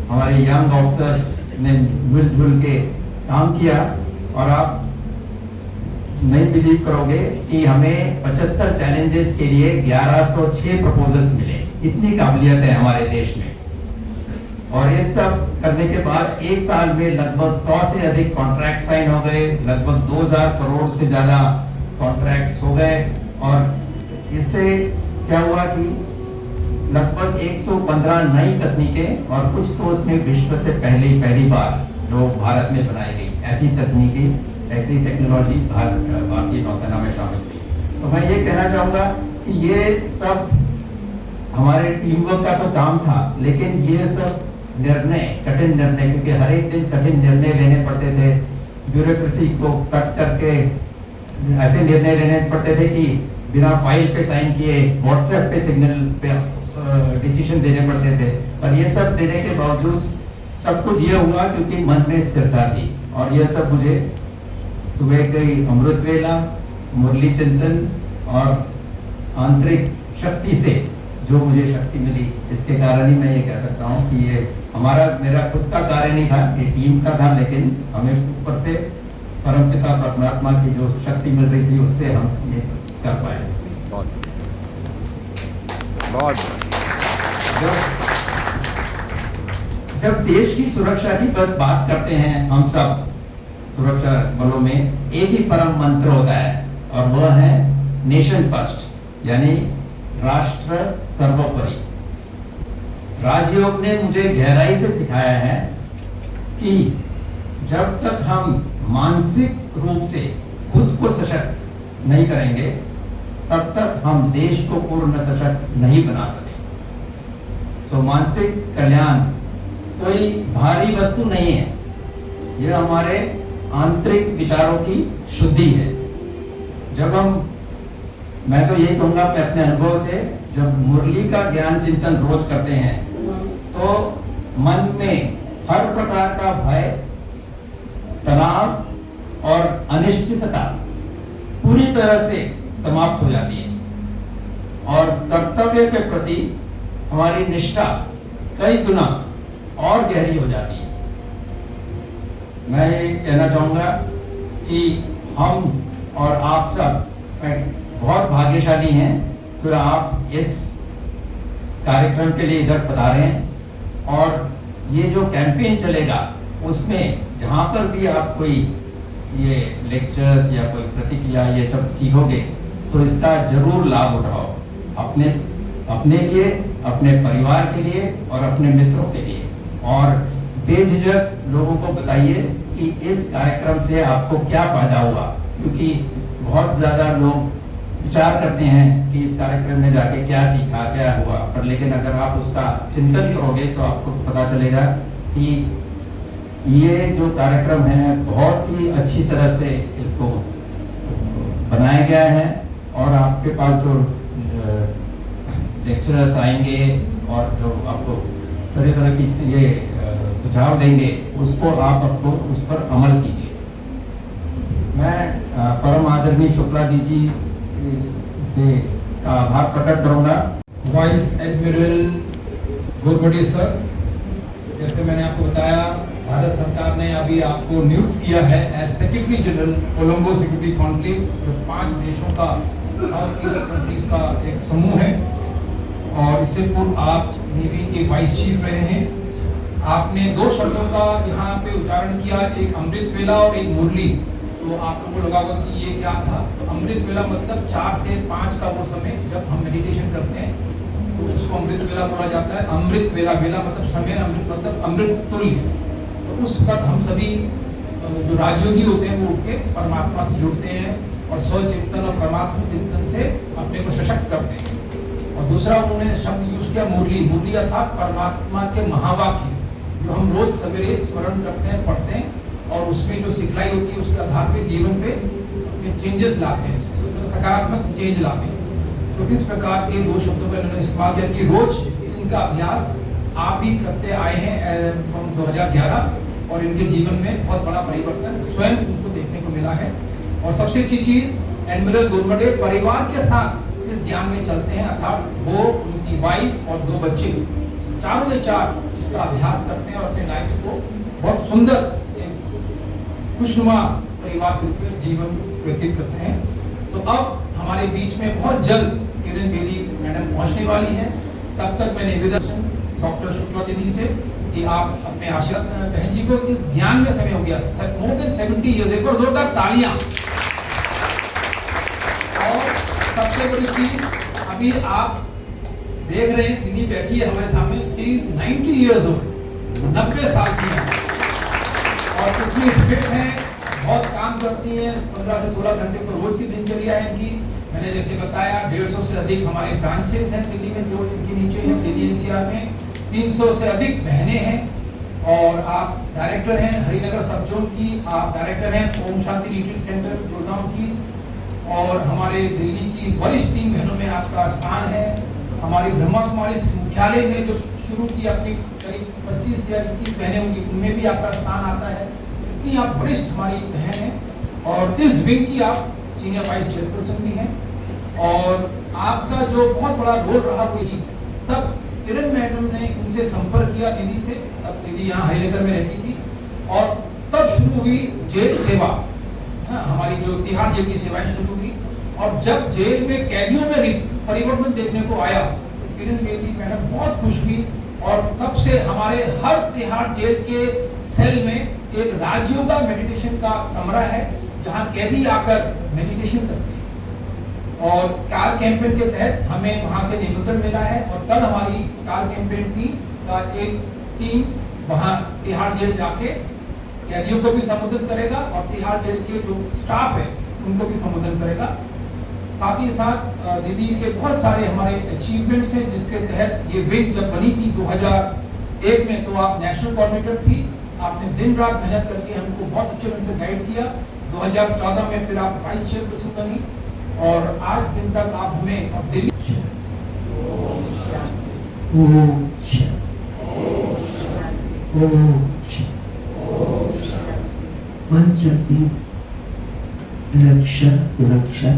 हमारे यंग ऑफिसर्स ने मिलजुल के काम किया और आप नहीं बिलीव करोगे कि हमें 75 चैलेंजेस के लिए 1106 प्रपोजल्स मिले। इतनी काबिलियत है हमारे देश में। और ये सब करने के बाद एक साल में लगभग 100 से अधिक कॉन्ट्रैक्ट साइन हो गए, लगभग 2000 करोड़ से ज्यादा कॉन्ट्रैक्ट्स हो गए। और इससे क्या हुआ कि लगभग 115 नई तकनीकें और कुछ तो उसमें विश्व से पहली बार जो भारत में बनाई गई ऐसी तकनीकी, ऐसी टेक्नोलॉजी भारतीय नौसेना में शामिल थी। तो मैं ये कहना चाहूँगा कि ये सब हमारे टीम वर्क का तो काम था, लेकिन ये सब निर्णय, कठिन निर्णय, क्योंकि हर एक दिन कठिन निर्णय लेने पड़ते थे, ब्यूरोक्रेसी को कट करके ऐसे निर्णय लेने पड़ते थे कि बिना फाइल पे साइन किए व्हाट्सएप पे सिग्नल पे डिसीजन देने पड़ते थे। पर ये सब देने के बावजूद सब कुछ ये हुआ क्योंकि मन में स्थिरता थी। और ये सब मुझे सुबह की अमृत वेला, मुरली चिंतन और आंतरिक शक्ति से जो मुझे शक्ति मिली, इसके कारण ही मैं ये कह सकता हूँ कि ये मेरा खुद का कार्य नहीं था, ये टीम का था, लेकिन हमें ऊपर से परमपिता परमात्मा की जो शक्ति मिल रही थी उससे हम ये कर पाए। जब देश की सुरक्षा की बात करते हैं हम सब सुरक्षा बलों में, एक ही परम मंत्र होता है और वह है नेशन फर्स्ट, यानी राष्ट्र सर्वोपरि। राजयोग ने मुझे गहराई से सिखाया है कि जब तक हम मानसिक रूप से खुद को सशक्त नहीं करेंगे तब तक हम देश को पूर्ण सशक्त नहीं बना सकेंगे। तो मानसिक कल्याण कोई भारी वस्तु नहीं है, यह हमारे आंतरिक विचारों की शुद्धि है। जब मैं तो यही कहूंगा कि अपने अनुभव से, जब मुरली का ज्ञान चिंतन रोज करते हैं तो मन में हर प्रकार का भय, तनाव और अनिश्चितता पूरी तरह से समाप्त हो जाती है और कर्तव्य के प्रति हमारी निष्ठा कई गुना और गहरी हो जाती है। मैं ये कहना चाहूंगा कि हम और आप सब बहुत भाग्यशाली हैं कि आप इस कार्यक्रम के लिए इधर पधारे हैं। और ये जो कैंपेन चलेगा उसमें जहाँ पर भी आप कोई ये लेक्चर्स या कोई प्रतिक्रिया ये सब सीखोगे तो इसका जरूर लाभ उठाओ, अपने लिए, अपने परिवार के लिए और अपने मित्रों के लिए। और बेझिझक लोगों को बताइए कि इस कार्यक्रम से आपको क्या फायदा हुआ, क्योंकि बहुत ज्यादा लोग विचार करते हैं कि इस कार्यक्रम में जाके क्या सीखा, क्या हुआ, पर लेकिन अगर आप उसका चिंतन करोगे तो आपको पता चलेगा कि ये जो कार्यक्रम है बहुत ही अच्छी तरह से इसको बनाया गया है। और आपके पास जो लेक्चरर्स आएंगे और जो आपको तरह तरह की ये सुझाव देंगे उसको आप उस पर अमल कीजिए। मैं परम आदरणीय शुक्ला जी से आभार प्रकट करूंगा। वाइस एडमिरल गोरबडे सर, जैसे मैंने आपको बताया भारत सरकार ने अभी आपको नियुक्त किया है as secretary general Colombo security conclave, जो 5 देशों का साउथ ईस्ट कंट्रीज का एक समूह है। और इससे पूर्व आप नेवी के वाइस चीफ रहे हैं। आपने 2 शब्दों का यहाँ पे उच्चारण किया, एक अमृत वेला और एक मुरली। तो आप लोगों को लगा होगा कि ये क्या था। तो अमृत वेला मतलब 4 से 5 का वो समय जब हम मेडिटेशन करते हैं तो उसको अमृत वेला बोला जाता है। अमृत वेला, वेला मतलब समय, अमृत मतलब अमृत तुल्य। तो उस वक्त हम सभी जो राजयोगी होते हैं वो उठ के परमात्मा से जुड़ते हैं और स्वचिंतन और परमात्मा चिंतन से अपने को सशक्त करते हैं। और दूसरा उन्होंने शब्द यूज किया मुरली। मुरली अर्थात परमात्मा के महावाक्य जो हम रोज सवेरे स्मरण करते हैं, पढ़ते हैं और उसमें जो सिखलाई होती है उसके आधार पे जीवन पे चेंजेस लाते हैं, सकारात्मक चेंज लाते हैं। तो इस प्रकार के 2 शब्दों का इन्होंने इस्तेमाल किया कि रोज इनका अभ्यास आप भी करते आए हैं 2011 और इनके जीवन में बहुत बड़ा परिवर्तन स्वयं उनको देखने को मिला है। और सबसे अच्छी चीज एडमिरल गोरबडे परिवार के साथ इस ज्ञान में चलते हैं, अर्थात वो, उनकी वाइफ और 2 बच्चे, चारों के चार इसका अभ्यास करते हैं और अपने लाइफ को बहुत सुंदर एक खुशनुमा परिवार के रूप में जीवन व्यतीत करते हैं। तो अब हमारे बीच में बहुत जल्द किरण बेदी मैडम पहुंचने वाली है। तब तक मैं निवेदन डॉक्टर शुक्ला दीदी से कि आप अपने आशीर्वाद, बहन जी को इस ज्ञान में समय हो गया, मोर देन 70 ईयर्स, एक और जोरदार तालियां। और सबसे बड़ी चीज, अभी आप देख रहे हैं दीदी बैठी है हमारे सामने, शी इज 90 ईयर्स ओल्ड, 90 साल की है और इतनी फिट है, बहुत काम करती है, 15 से 16 घंटे पर रोज की दिनचर्या है इनकी। मैंने जैसे बताया 150 से अधिक हमारे ब्रांचेस हैं दिल्ली में, जो इनके नीचे हैं दिल्ली एनसीआर में, 300 से अधिक बहनें हैं और आप डायरेक्टर हैं हरिनगर सब जोन की, आप डायरेक्टर हैं ओम शांति रिट्रीट सेंटर गुड़गांव की, और हमारे दिल्ली की वरिष्ठ टीम बहनों में आपका स्थान है। हमारी ब्रह्मा कुमारी मुख्यालय में जो शुरू की अपनी करीब 25 या 30 बहनें होंगी, उनमें भी आपका स्थान आता है। इतनी आप वरिष्ठ हमारी बहन हैं और इस विंग की आप सीनियर वाइस चेयरपर्सन भी हैं और आपका जो बहुत बड़ा रोल रहा वही, तब किरण मैडम ने उनसे संपर्क किया दीदी से, तब दीदी यहाँ हरिनगर में रहती थी और तब शुरू हुई जेल सेवा, हमारी जो तिहाड़ जेल की सेवाएं शुरू हुई। और जब जेल में कैदियों में परिवर्तन देखने को आया तो किरण बेदी मैडम बहुत खुश हुई और तब से हमारे हर तिहाड़ जेल के सेल में एक राजयोगा मेडिटेशन का कमरा है जहाँ कैदी आकर मेडिटेशन करते हैं। और कार कैंपेन के तहत हमें वहाँ से निमंत्रण मिला है और कल हमारी कार कैंपेन की एक टीम वहाँ तिहाड़ जेल जाके कैदियों को भी संबोधित करेगा और तिहाड़ जेल के जो स्टाफ है उनको भी संबोधन करेगा। साथ ही साथ दीदी के बहुत सारे हमारे अचीवमेंट्स हैं जिसके तहत ये विंग जब बनी थी 2001 में, तो आप नेशनल कोऑर्डिनेटर थी, आपने दिन रात मेहनत करके हमको बहुत अच्छे ढंग से गाइड किया। 2014 में फिर आप वाइस चेयरपर्सन बनी और आज दिन तक आप हमें अब दिल्ली रक्षा सुरक्षा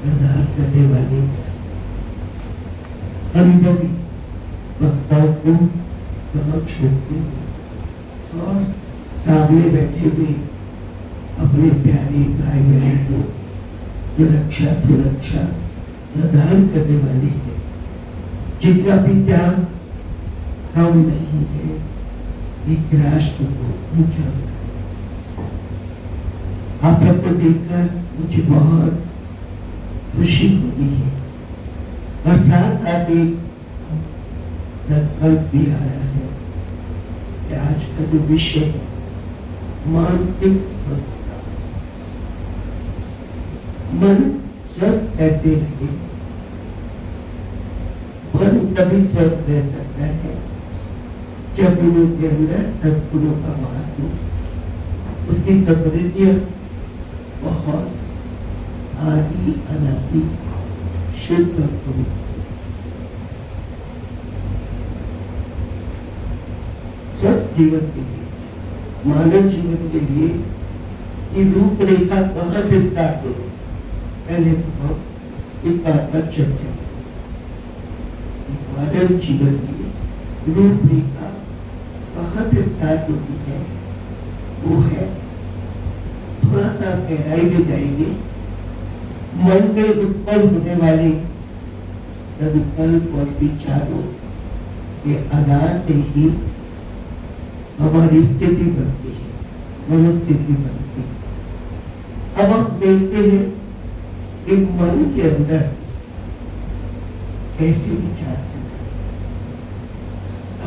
प्रदान करने वाले अनुभवी वक्ताओं को समक्ष रखते और सामने बैठे हुए अपने प्यारे भाई बहन को जो रक्षा सुरक्षा प्रदान करने वाली है, जिनका भी त्याग कम नहीं है, एक राष्ट्र को ऊंचा उठाए। आप सबको देखकर मुझे बहुत खुशी होती है और साथ साथ एक संकल्प भी आ रहा है कि आज का जो विषय है मानसिक स्वस्थता, मन स्वस्थ कैसे रहे। मन तभी स्वस्थ रह सकता है जब उनके अंदर सद्गुणों का वास हो, उसकी समृद्धियां बहुत आदि अनादि शुद्ध और पवित्र। स्वस्थ जीवन के लिए, मानव जीवन के लिए ये रूपरेखा कहाँ से स्टार्ट होती, पहले तो हम इस बात पर चर्चा करें। मानव जीवन की रूपरेखा कहाँ से स्टार्ट होती है, वो है, थोड़ा सा गहराई में जाएंगे, मन में उत्पन्न होने वाले संकल्प और विचारों के आधार से ही हमारी स्थिति बनती है, मनोस्थिति बनती है। अब हम देखते हैं कि मन के अंदर कैसे विचार चल रहे हैं।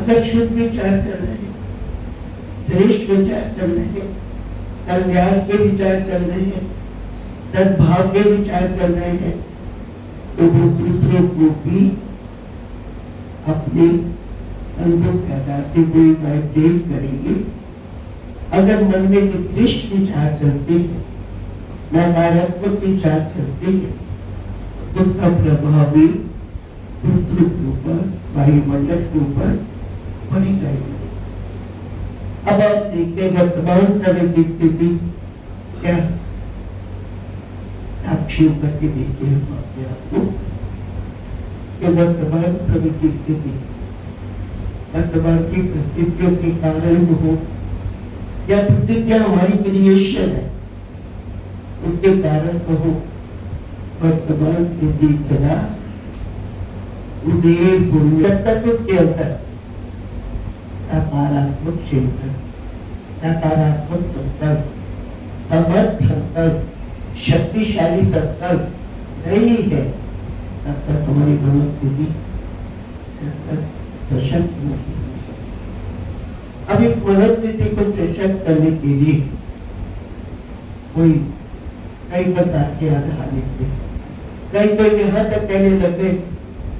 अगर शुद्ध विचार चल रहे हैं, श्रेष्ठ विचार चल रहे हैं, कल्याण के विचार चल रहे हैं, सद्भाव के विचार चल रहे हैं, तो वो दूसरों को भी अपने अनुभव के आधार से कोई वाइब्रेट करेंगे। अगर मन में निकृष्ट विचार चलते हैं, नकारात्मक विचार चलते हैं, उसका प्रभाव भी दूसरों के ऊपर, वायुमंडल के ऊपर पड़ेगा। अब आप देखते हैं वर्तमान समय की स्थिति क्या, साक्षी करके देखते हैं अपने आप को। तो वर्तमान समय की स्थिति, वर्तमान की परिस्थितियों के कारण हो या परिस्थितियां हमारी क्रिएशन है, उसके कारण कहो, वर्तमान के जीतना उदेर जब तक उसके अंदर सकारात्मक चिंतन, सकारात्मक संकल्प, समर्थ संकल्प, शक्तिशाली संकल्प नहीं है, तब तक हमारी मनोस्थिति सशक्त नहीं। अब इस मनोस्थिति को सशक्त करने के लिए कोई कई प्रकार के आधार निकले। कई तो यहाँ तक कहने लगे,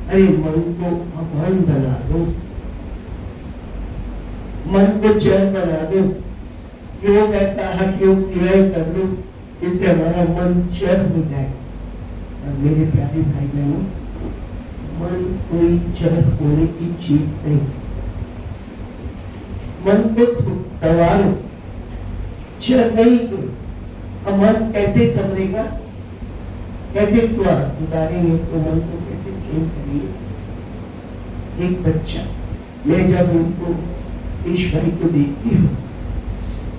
अरे मन को अमन बना दो, मन को चैन बना दो, योग ऐसा हट योग क्रिया कर लो, इससे हमारा मन चैन हो जाए। और मेरे प्यारे भाई बहनों, मन कोई चैन होने की चीज नहीं। मन को सवालो, चैन नहीं करो। अब मन कैसे संभलेगा, कैसे स्वास्थ्य सुधारेंगे, तो मन को कैसे चेंज करिए। एक बच्चा, मैं जब उनको ईश भाई को देखती हूँ,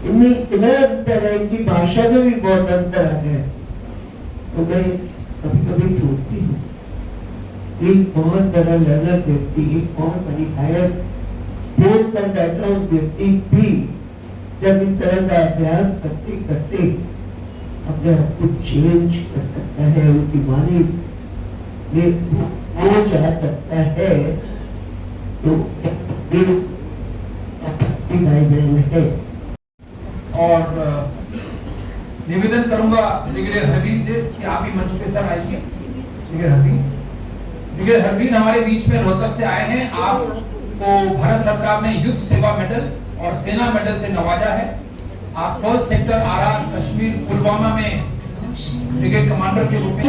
इनमें इतना अंतर है, इनकी भाषा में भी बहुत अंतर आ गया। तो मैं कभी कभी सोचती हूँ, एक बहुत बड़ा लर्नर व्यक्ति, एक बहुत बड़ी हायर बोर्ड पर बैठा हुआ व्यक्ति भी जब इस तरह का अभ्यास करते करते अपने आप को चेंज कर सकता है, उनकी वाणी में वो जा सकता है, तो भाई बहन है। और निवेदन करूंगा ब्रिगेडियर हरवीर जी कि आप ही मंच पे सर आइए। ब्रिगेडियर हरवीर हमारे बीच में रोहतक से आए हैं। आपको भारत सरकार ने युद्ध सेवा मेडल और सेना मेडल से नवाजा है। आप 12 सेक्टर आरा कश्मीर पुलवामा में ब्रिगेड कमांडर के रूप में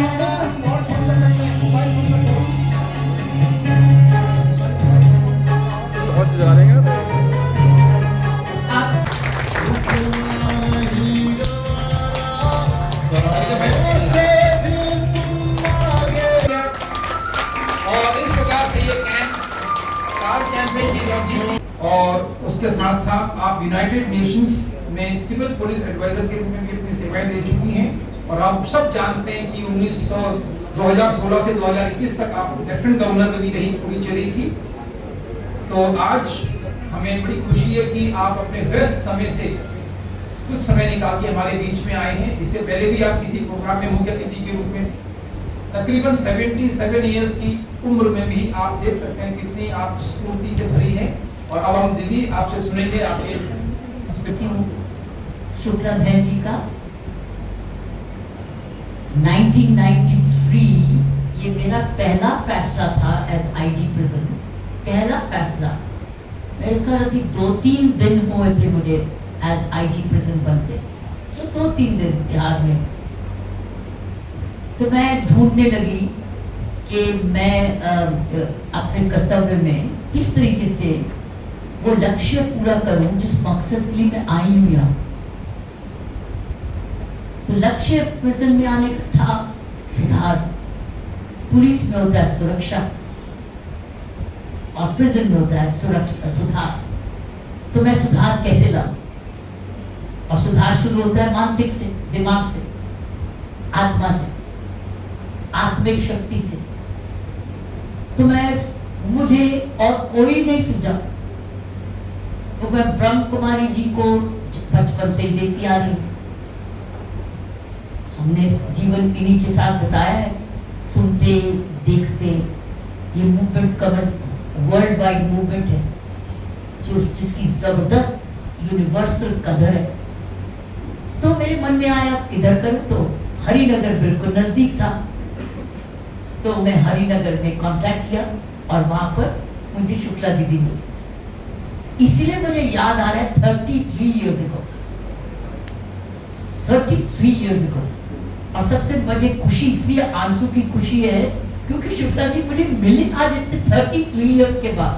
और उसके साथ साथ आप यूनाइटेड नेशंस में सिविल पुलिस एडवाइजर के रूप में भी अपनी सेवाएं दे चुकी हैं। और आप सब जानते हैं कि 2016 से 2021 तक आप लेफ्टिनेंट गवर्नर में भी रही, पूरी चली थी। तो आज हमें बड़ी खुशी है कि आप अपने व्यस्त समय से कुछ समय निकाल के हमारे बीच में आए हैं। इससे पहले भी आप किसी प्रोग्राम में मुख्य अतिथि के रूप में थे। तकरीबन 77 इयर्स की उम्र में भी आप देख सकते हैं कितनी आप स्फूर्ति से भरी है। और अब हम दीदी आपसे सुनेंगे आपके शुक्ला बहन जी का 1993 ये मेरा पहला फैसला था एज आईजी प्रिजन। पहला फैसला मेरे ख्याल अभी 2-3 दिन हुए थे मुझे एज आईजी प्रिजन बनते, तो 2-3 दिन याद में। तो मैं ढूंढने लगी कि मैं अपने कर्तव्य में किस तरीके से वो लक्ष्य पूरा करूं जिस मकसद के लिए मैं आई हूं यहाँ। तो लक्ष्य प्रिजन में आने का था सुधार। पुलिस में होता है सुरक्षा और प्रिजन में होता है सुधार। तो मैं सुधार कैसे लाऊं? और सुधार शुरू होता है मानसिक से, दिमाग से, आत्मा से, आत्मिक शक्ति से। तो मुझे और कोई नहीं सूझा। तो मैं ब्रह्म कुमारी जी को बचपन से ही देखती आ रही हूँ। हमने जीवन इन्हीं के साथ बताया है, सुनते देखते। ये movement cover world wide movement है जिसकी जबरदस्त यूनिवर्सल कदर है। तो मेरे मन में आया किधर करूं, तो हरिनगर बिल्कुल नजदीक था। तो मैं हरिनगर में कांटेक्ट किया और वहां पर मुझे शुक्ला दीदी मिली। इसीलिए मुझे याद आ रहा है 33 years ago, 33 years ago। और सबसे मुझे खुशी इसलिए आंसू की खुशी है क्योंकि शुक्ला जी मुझे मिले आज इतने 33 years के बाद।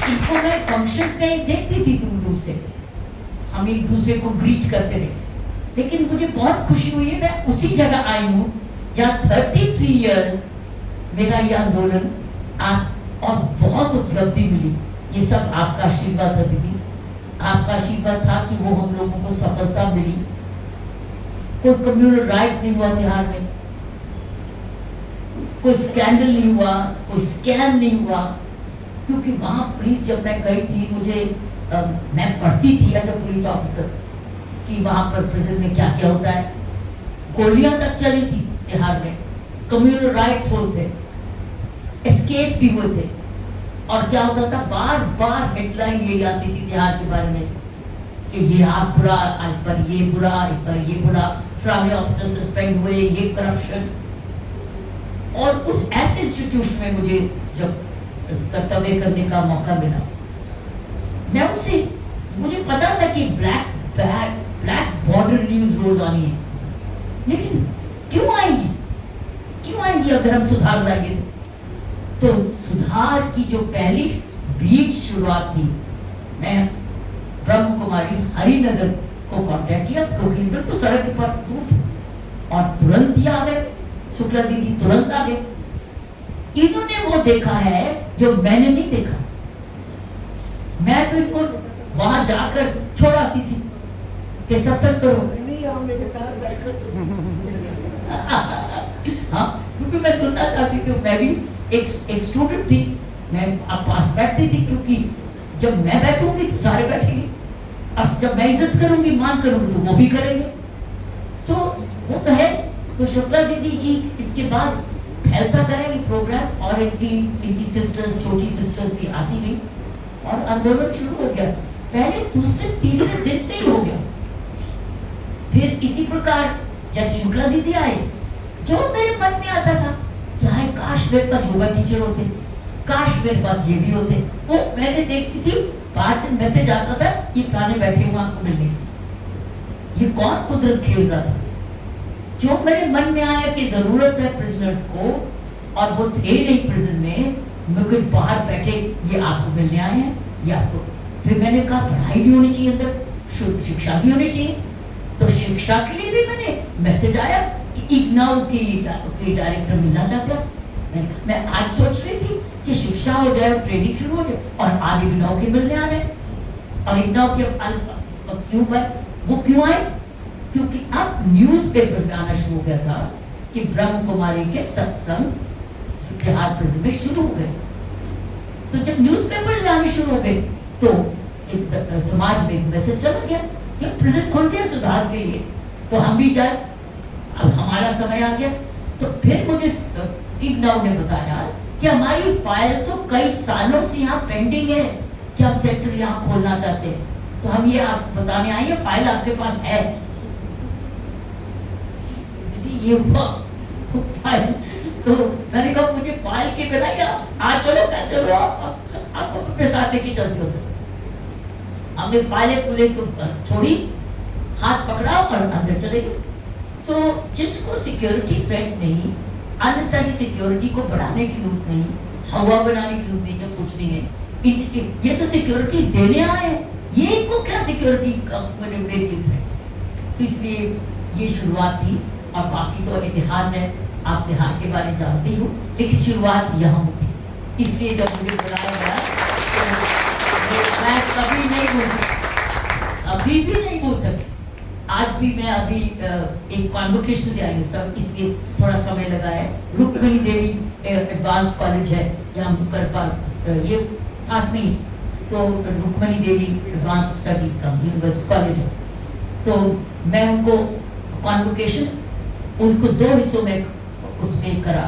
इसको मैं फंक्शन में देखती थी दूर से, हम एक दूसरे को ग्रीट करते थे। लेकिन मुझे बहुत खुशी हुई है मैं उसी जगह आई हूँ या 33 इयर्स मेरा ये आंदोलन आप और बहुत उपलब्धि मिली, ये सब आपका आशीर्वाद है दीदी, आपका आशीर्वाद था कि वो हम लोगों को सफलता मिली। कोई कम्युनल राइट नहीं हुआ बिहार में, कोई स्कैंडल नहीं हुआ, कोई स्कैम नहीं हुआ, क्योंकि वहां पुलिस, जब मैं गई थी, मुझे मैं पढ़ती थी एज अ पुलिस ऑफिसर कि वहां पर प्रिजन में क्या क्या होता है। गोलियां तक चली थी बिहार में, कम्युनल राइट्स हुए थे, एस्केप भी हुए थे, और क्या होता था, बार बार हेडलाइन यही आती थी बिहार के बारे में कि ये आप बुरा, इस पर ये बुरा, इस पर ये बुरा, फलाने ऑफिसर सस्पेंड हुए, ये करप्शन। और उस ऐसे इंस्टीट्यूशन में मुझे जब कर्तव्य करने का मौका मिला, मैं उससे, मुझे पता था कि ब्लैक बॉर्डर न्यूज रोज आनी है, लेकिन क्यों आएंगी अगर हम सुधार लाएंगे? तो सुधार की जो पहली बीज शुरुआत थी, मैं ब्रह्म कुमारी हरिनगर को कांटेक्ट किया, क्योंकि बिल्कुल सड़क के पास दूर, और तुरंत ही आ गए, शुक्ला दीदी तुरंत आ गए। इन्होंने वो देखा है जो मैंने नहीं देखा। मैं तो इनको वहां जाकर छोड़ाती थी कि सत्संग करो, हाँ, क्योंकि मैं सुनना चाहती थी। मैं भी एक स्टूडेंट थी, मैं अब पास बैठती थी, क्योंकि जब मैं बैठूंगी तो सारे बैठेंगे, और जब मैं इज्जत करूंगी, मान करूंगी, तो वो भी करेंगे। सो वो तो है। तो शुक्ला दीदी जी इसके बाद फैलता करेंगे प्रोग्राम, और इनकी सिस्टर्स, छोटी सिस्टर्स भी आती गई, और आंदोलन शुरू हो गया। पहले दूसरे तीसरे दिन से ही हो गया। फिर इसी प्रकार जैसे शुक्ला दीदी आए, जो मेरे मन में आता था कि हाय काश मेरे पास योगा टीचर होते, काश मेरे पास ये भी होते, वो मैंने देखती थी, बाहर से मैसेज आता था, ये पुराने बैठे हुए आपको मिलने। ये कौन कुदरत खेल रहा था? जो मेरे मन में आया कि जरूरत है प्रिजनर्स को, और वो थे नहीं प्रिजन में, मुझे बाहर बैठे, ये आपको मिलने आए हैं, ये आपको। फिर मैंने कहा पढ़ाई भी होनी चाहिए, अंदर शिक्षा भी होनी चाहिए। तो शिक्षा के लिए भी मैंने मैसेज आया कि इग्नाउ की डायरेक्टर मिलना चाहते हैं। मैं आज सोच रही थी कि शिक्षा हो जाए, ट्रेनिंग शुरू हो जाए, और आज इग्नाउ के मिलने आ रहे। और इग्नाउ के क्यों पर वो क्यों आए? क्योंकि अब न्यूज़पेपर में आना शुरू हो गया था कि ब्रह्म कुमारी के सत्संग बिहार प्रिजन में शुरू हो गए। तो जब न्यूज़पेपर आने शुरू हो गए, तो एक समाज में मैसेज चला गया कि प्रिजन खोल दिया सुधार के लिए, तो हम भी जाए, अब हमारा समय आ गया। तो फिर मुझे इग्नाउ ने बताया कि हमारी फाइल तो कई सालों से यहाँ पेंडिंग है कि हम सेंटर यहाँ खोलना चाहते हैं, तो हम ये आपको बताने आए, फाइल आपके पास है। ये हुआ फाइल, तो मैंने कहा मुझे फाइल के बिना क्या, आज चलो मैं चलो, आपको अपने साथ लेके चलती होते। हमने फाइलें खुले तो छोड़ी, हाथ पकड़ा और अंदर चले गए। सो जिसको सिक्योरिटी थ्रेट नहीं, अननेसेसरी सिक्योरिटी को बढ़ाने की जरूरत नहीं, हवा बनाने की जरूरत नहीं, जब कुछ नहीं है, ये तो सिक्योरिटी देने आए, ये इनको क्या सिक्योरिटी मेरे लिए थ्रेट। तो इसलिए ये शुरुआत थी, और बाकी तो इतिहास है, आप बिहार के बारे में जानते हो, लेकिन शुरुआत यहाँ हुई। इसलिए जब मुझे बुलाया गया तो मैं कभी नहीं भूल सकती, अभी भी नहीं भूल सकती। आज भी मैं अभी एक कॉन्वोकेशन से आई हूँ सब, इसलिए थोड़ा समय लगा है। रुक्मिणी देवी एडवांस कॉलेज है यहाँ मुकरपाल, ये पास में ही, तो रुक्मिणी देवी एडवांस स्टडीज का यूनिवर्सिटी कॉलेज है। तो मैं उनको कॉन्वोकेशन उनको 2 हिस्सों में उसमें करा।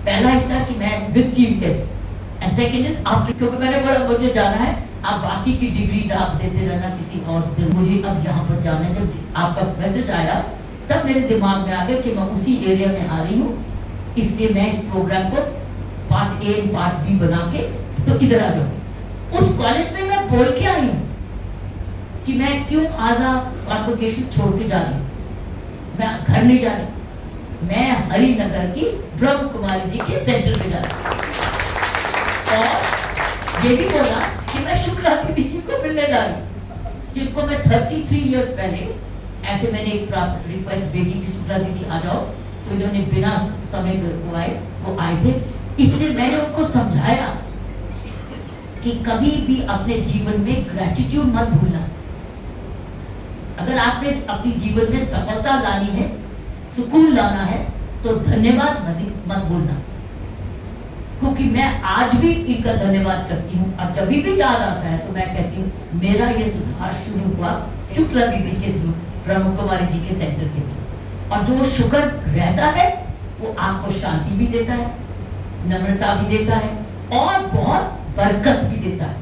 पहला हिस्सा कि मैं with chief guest, and second is after, क्योंकि मैंने बोला मुझे जाना है, आप बाकी की डिग्रीज आप देते रहना किसी और दिन, मुझे अब यहाँ पर जाना है। जब आपका मैसेज आया तब मेरे दिमाग में आ गया कि मैं उसी एरिया में आ रही हूँ, इसलिए मैं इस प्रोग्राम को पार्ट ए पार्ट बी बना के तो इधर आ जाऊँ। उस कॉलेज में मैं बोल के आई हूँ कि मैं क्यों आधा कॉन्वोकेशन छोड़ के जा रही हूँ, मैं घर नहीं जा रही, मैं हरिनगर की ब्रह्म कुमारी जी के सेंटर में जा रही हूँ। और ये भी बोला कि मैं शुक्ला दीदी जी को मिलने जा रही हूँ, जिनको मैं 33 इयर्स पहले, ऐसे मैंने एक रिक्वेस्ट भेजी कि शुक्ला दीदी आ जाओ, तो जिन्होंने बिना समय गवाए वो आए थे। इसलिए मैंने उनको समझाया कि कभी भी अपने जीवन में ग्रेटिट्यूड मत भूलना। अगर आपने अपनी जीवन में सफलता लानी है, सुकून लाना है, तो धन्यवाद मत भूलना। क्योंकि मैं आज भी इनका धन्यवाद करती हूँ और जब भी याद आता है तो मैं कहती हूँ मेरा ये सुधार शुरू हुआ शुक्ला दीदी के थ्रू, ब्रह्म कुमारी जी के सेंटर के थ्रू। और जो वो शुक्र रहता है वो आपको शांति भी देता है, नम्रता भी देता है और बहुत बरकत भी देता है।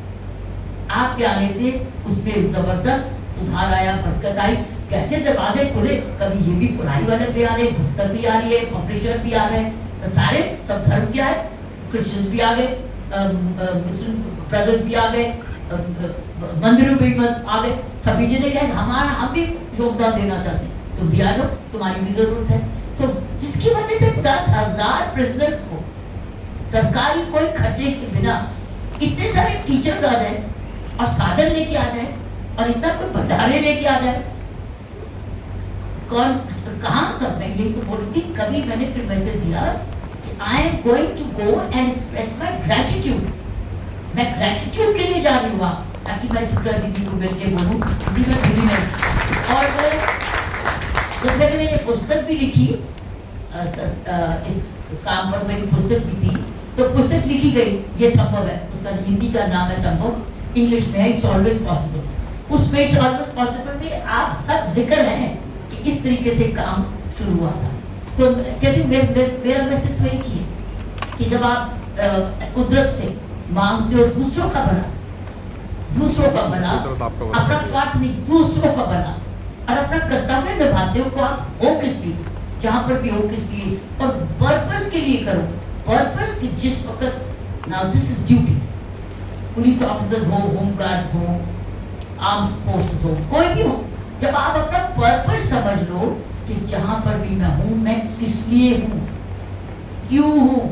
आपके आने से उसमें जबरदस्त सुधार आया, बरकत आई। कैसे दरवाजे खुले, कभी ये भी पढ़ाई वाले भी आ रहे, पुस्तक भी आ रही है, पब्लिशर भी आ रहे हैं, तो सारे सब धर्म क्या है, क्रिश्चियंस भी आ गए, मुस्लिम ब्रदर्स भी आ गए, मंदिरों भी आ गए। सभी जने कहे हम भी योगदान देना चाहते हैं, तुम भी आ जाओ, तुम्हारी भी जरूरत है। सो जिसकी वजह से 10,000 प्रिजनर्स को सरकारी कोई खर्चे के बिना इतने सारे टीचर्स आ जाए और साधन लेके आ जाए और इतना कोई भंडारे लेके आ जाए, कौन कहाँ सब। मैं यही तो बोल रही थी, कभी मैंने फिर मैसेज दिया कि I am going to go and express my gratitude. मैं ग्रेटिट्यूड के लिए जा रही हूँ ताकि मैं शुक्ला दीदी को मिलकर बोलूँ जी मैं खुली नहीं। और वो मैंने पुस्तक भी लिखी, इस काम पर मेरी पुस्तक भी थी, तो पुस्तक लिखी गई ये संभव है, उसका हिंदी का नाम है संभव, इंग्लिश में है इट्स ऑलवेज पॉसिबल। उसमें इट्स ऑलवेज पॉसिबल में आप सब जिक्र हैं कि इस तरीके से काम शुरू हुआ था। तो कहती मेरा मैसेज तो एक ही है कि जब आप कुदरत से मांगते हो दूसरों का भला, अपना स्वार्थ नहीं, दूसरों का भला, और अपना कर्तव्य निभाते हो को आप हो किस लिए, जहां पर भी हो किस लिए, और पर्पस के लिए करो। पर्पस कि जिस वक्त now this is duty, police officers हो, होम गार्ड्स हो, आर्म फोर्सेस हो, कोई भी हो, जब आप अपना पर्पस समझ लो कि जहां पर भी मैं हूं मैं किस लिए हूं, क्यों हूं,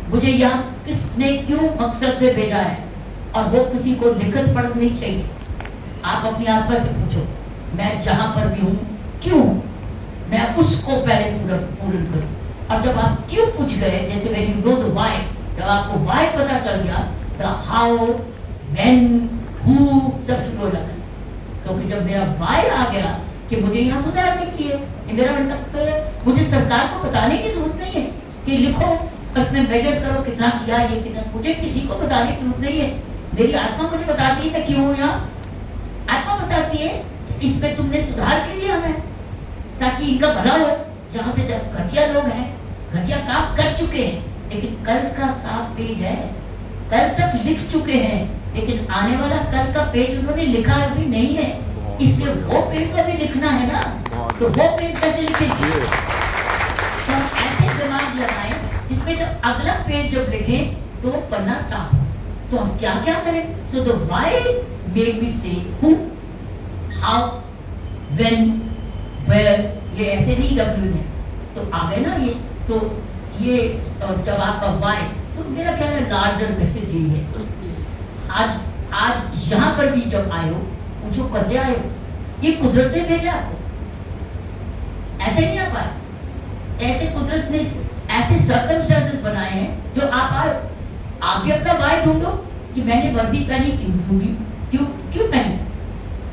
मुझे यहाँ किसने क्यों मकसद से भेजा है, और वो किसी को लिखत पढ़ नहीं चाहिए। आप अपनी आत्मा से पूछो मैं जहां पर भी हूं क्यों, मैं उसको पहले पूर्ण करूं। और जब आप क्यों पूछ गए, जैसे when you know the why, जब आपको व्हाई पता चल गया, द हाउ, व्हेन, हु सब शुरू हो जाता है। क्योंकि जब मेरा व्हाई आ गया कि मुझे यहाँ सुधारने के लिए, मेरा मतलब है मुझे सरकार को बताने की जरूरत नहीं है कि लिखो उसमें मेजर करो कितना किया, ये कितना, मुझे किसी को बताने की जरूरत नहीं है। मेरी आत्मा मुझे बताती है कि क्यों हूँ यहाँ। आत्मा बताती है कि इसमें तुमने सुधार के लिए आना है ताकि इनका भला हो। यहाँ से जब घटिया लोग हैं, घटिया काम कर चुके हैं, लेकिन कल का साफ पेज है, कल तक लिख चुके हैं, लेकिन आने वाला कल का पेज उन्होंने लिखा अभी नहीं है, इसलिए वो पेज को भी लिखना है ना, तो वो पेज कैसे लिखेंगे। तो ऐसे दिमाग लगाए जिसमें जब अगला पेज जब लिखें तो वो पन्ना साफ हो। तो हम क्या क्या करें। So the why made me से हु, हाउ, व्हेन, वेयर, ये ऐसे नहीं डब्ल्यूज हैं, तो आ गए ना ये। सो ये जब आपका व्हाई, तो मेरा ख्याल है लार्जर मैसेज यही है। आज यहाँ पर भी जब आए हो, पूछो कैसे आए हो, ये कुदरत ने भेजा आपको, ऐसे नहीं आ पाए, ऐसे कुदरत ने ऐसे सर्कमस्टेंसेस बनाए हैं जो आप आए। आप भी अपना व्हाई ढूंढो कि मैंने वर्दी पहनी क्यों ढूंढी, क्यों पहनी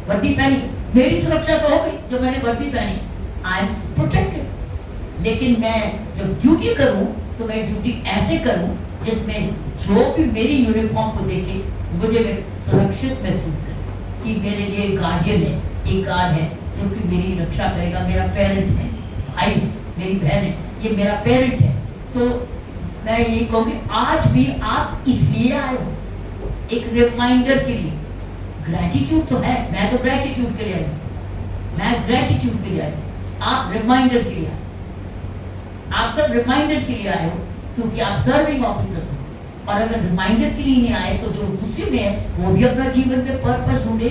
वर्दी पहनी, मेरी सुरक्षा तो हो गई जो मैंने वर्दी पहनी, आई एम प्रोटेक्टेड। लेकिन मैं जब ड्यूटी करूं तो मैं ड्यूटी ऐसे करूं जिसमें जो भी मेरी यूनिफॉर्म को देखे मुझे सुरक्षित महसूस करे कि मेरे लिए गार्डियन है, एक गार्ड है जो कि मेरी रक्षा करेगा, मेरा पेरेंट है, भाई है, मेरी बहन है, ये मेरा पेरेंट है। तो मैं ये कहूँगी आज भी आप इसलिए आए हो, एक रिमाइंडर के लिए। ग्रेटिट्यूड तो है, मैं तो ग्रेटिट्यूड के लिए आई, मैं ग्रेटिट्यूड के लिए आई, आप रिमाइंडर के लिए आए, आप सब रिमाइंडर के लिए आए हो क्योंकि आप सर्विंग ऑफिसर्स हो। और अगर रिमाइंडर के लिए नहीं आए तो जो गुस्से में है वो भी अपना जीवन में पर्पस ढूंढे।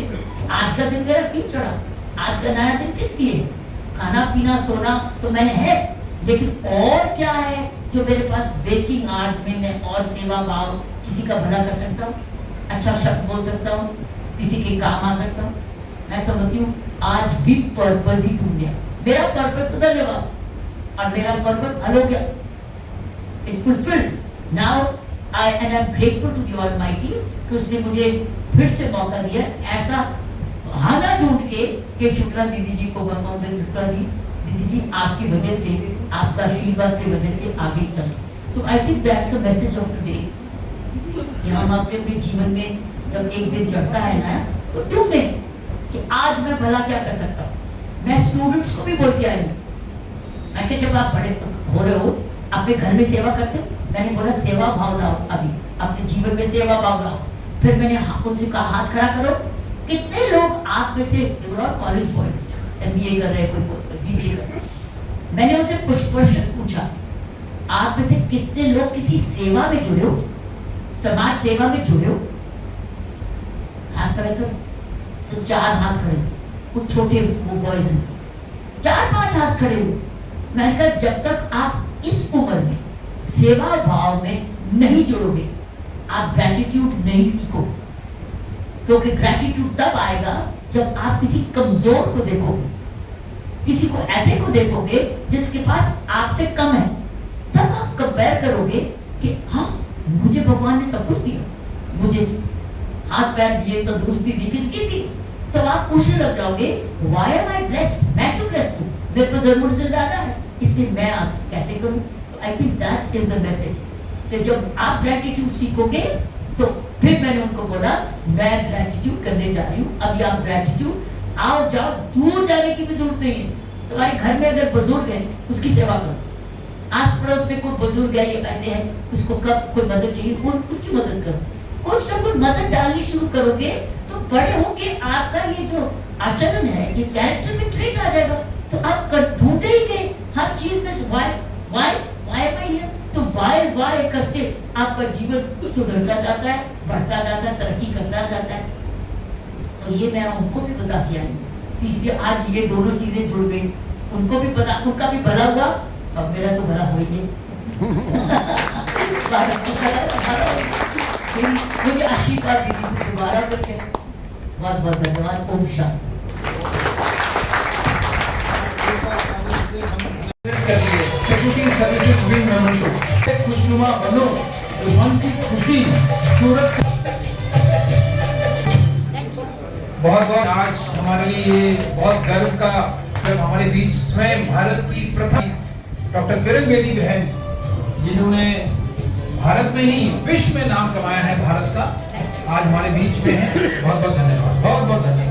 आज का दिन मेरा क्यों चढ़ा, आज का नया दिन किस लिए, खाना पीना सोना तो मैंने है, लेकिन और क्या है जो मेरे पास वेकिंग आवर्स में मैं और सेवा भाव किसी का भला कर सकता हूँ, अच्छा शब्द बोल सकता हूँ, किसी के काम आ सकता हूँ। मैं समझती हूँ आज भी पर्पस ही ढूंढ लिया, मेरा पर्पस तो धन्यवाद। और मेरा पर्पस हल हो गया, is fulfilled. Now I and I am grateful to the almighty कि उसने मुझे फिर से मौका दिया ऐसा बहाना ढूंढ के कि शुक्ला दीदी जी को बताऊं, शुक्ला जी दीदी जी आपकी वजह से, आपका आशीर्वाद से वजह से आगे चले। So I think that's the message of today कि हम अपने जीवन में जब एक दिन चढ़ता है ना तो ढूंढें कि आज मैं भला क्या कर सकता हूँ। मैं स्टूडेंट्स को भी बोल के आई हूँ, मैं कि जब आप बड़े हो रहे हो अपने घर में सेवा करते हो, मैंने बोला सेवा भाव लाओ, अभी अपने जीवन में सेवा भाव लाओ। फिर मैंने उनसे कहा हाथ खड़ा करो, कितने लोग आप में से कॉलेज बॉयज MBA कर रहे हैं, कोई BBA कर रहे हैं। मैंने उनसे कुछ प्रश्न पूछा, आप में से कितने लोग किसी सेवा में जुड़े हो, समाज सेवा में जुड़े हो? हाथ खड़े करो, तो 4 हाथ खड़े, कुछ छोटे वो बॉयज हैं, 4-5 हाथ खड़े हो। मैंने कहा जब तक आप इस उम्र में सेवा भाव में नहीं जुड़ोगे आप ग्रैटिट्यूड नहीं सीखोगे, क्योंकि ग्रैटिट्यूड तब आएगा जब आप किसी कमजोर को देखोगे, किसी को ऐसे को देखोगे जिसके पास आपसे कम है, तब आप कंपेयर करोगे कि हाँ मुझे भगवान ने सब कुछ दिया, मुझे हाथ पैर दिए, तंदुरुस्ती दी, किसकी दी? तो आप पूछने लग जाओगे व्हाई एम आई ब्लेस्ड, मैं क्यों ब्लेस्ड हूँ, मेरे पास जरूरत से ज्यादा है, इसलिए मैं आप कैसे करूँ। I think that is the message कि जब आप ग्रैटिट्यूड सीखोगे तो फिर मैंने उनको बोला मैं ग्रैटिट्यूड करने जा रही हूँ। अभी आप ग्रैटिट्यूड आओ जाओ, दूर जाने की भी जरूरत नहीं है। तुम्हारे घर में अगर बुजुर्ग है उसकी सेवा करो, आस पड़ोस में कोई बुजुर्ग है ये ऐसे है, उसको कब कोई मदद चाहिए उसकी मदद करो, कुछ ना कुछ मदद डालनी शुरू करोगे तो बड़े होके आपका ये जो आचरण है, ये कैरेक्टर में ट्रेट आ जाएगा। तो आप ढूंढते ही गए हर चीज में वाई तो वाई करके आपका जीवन सुधरता जाता है, बढ़ता जाता है, तरक्की करता जाता है। तो ये मैं उनको भी बता दिया है, तो इसलिए आज ये दोनों चीजें जुड़ गई, उनको भी पता, उनका भी भला हुआ और मेरा तो भला हो ही है। मुझे आशीर्वाद दीजिए दोबारा करके, बहुत बहुत धन्यवाद। ओम शांति। खुशनुमा बनो, मन की खुशी सूरत। बहुत बहुत आज हमारे लिए बहुत गर्व का, जब हमारे बीच स्वयं भारत की प्रथम डॉक्टर किरण बेदी बहन, जिन्होंने भारत में नहीं विश्व में नाम कमाया है भारत का, आज हमारे बीच में है। बहुत बहुत धन्यवाद, बहुत बहुत धन्यवाद।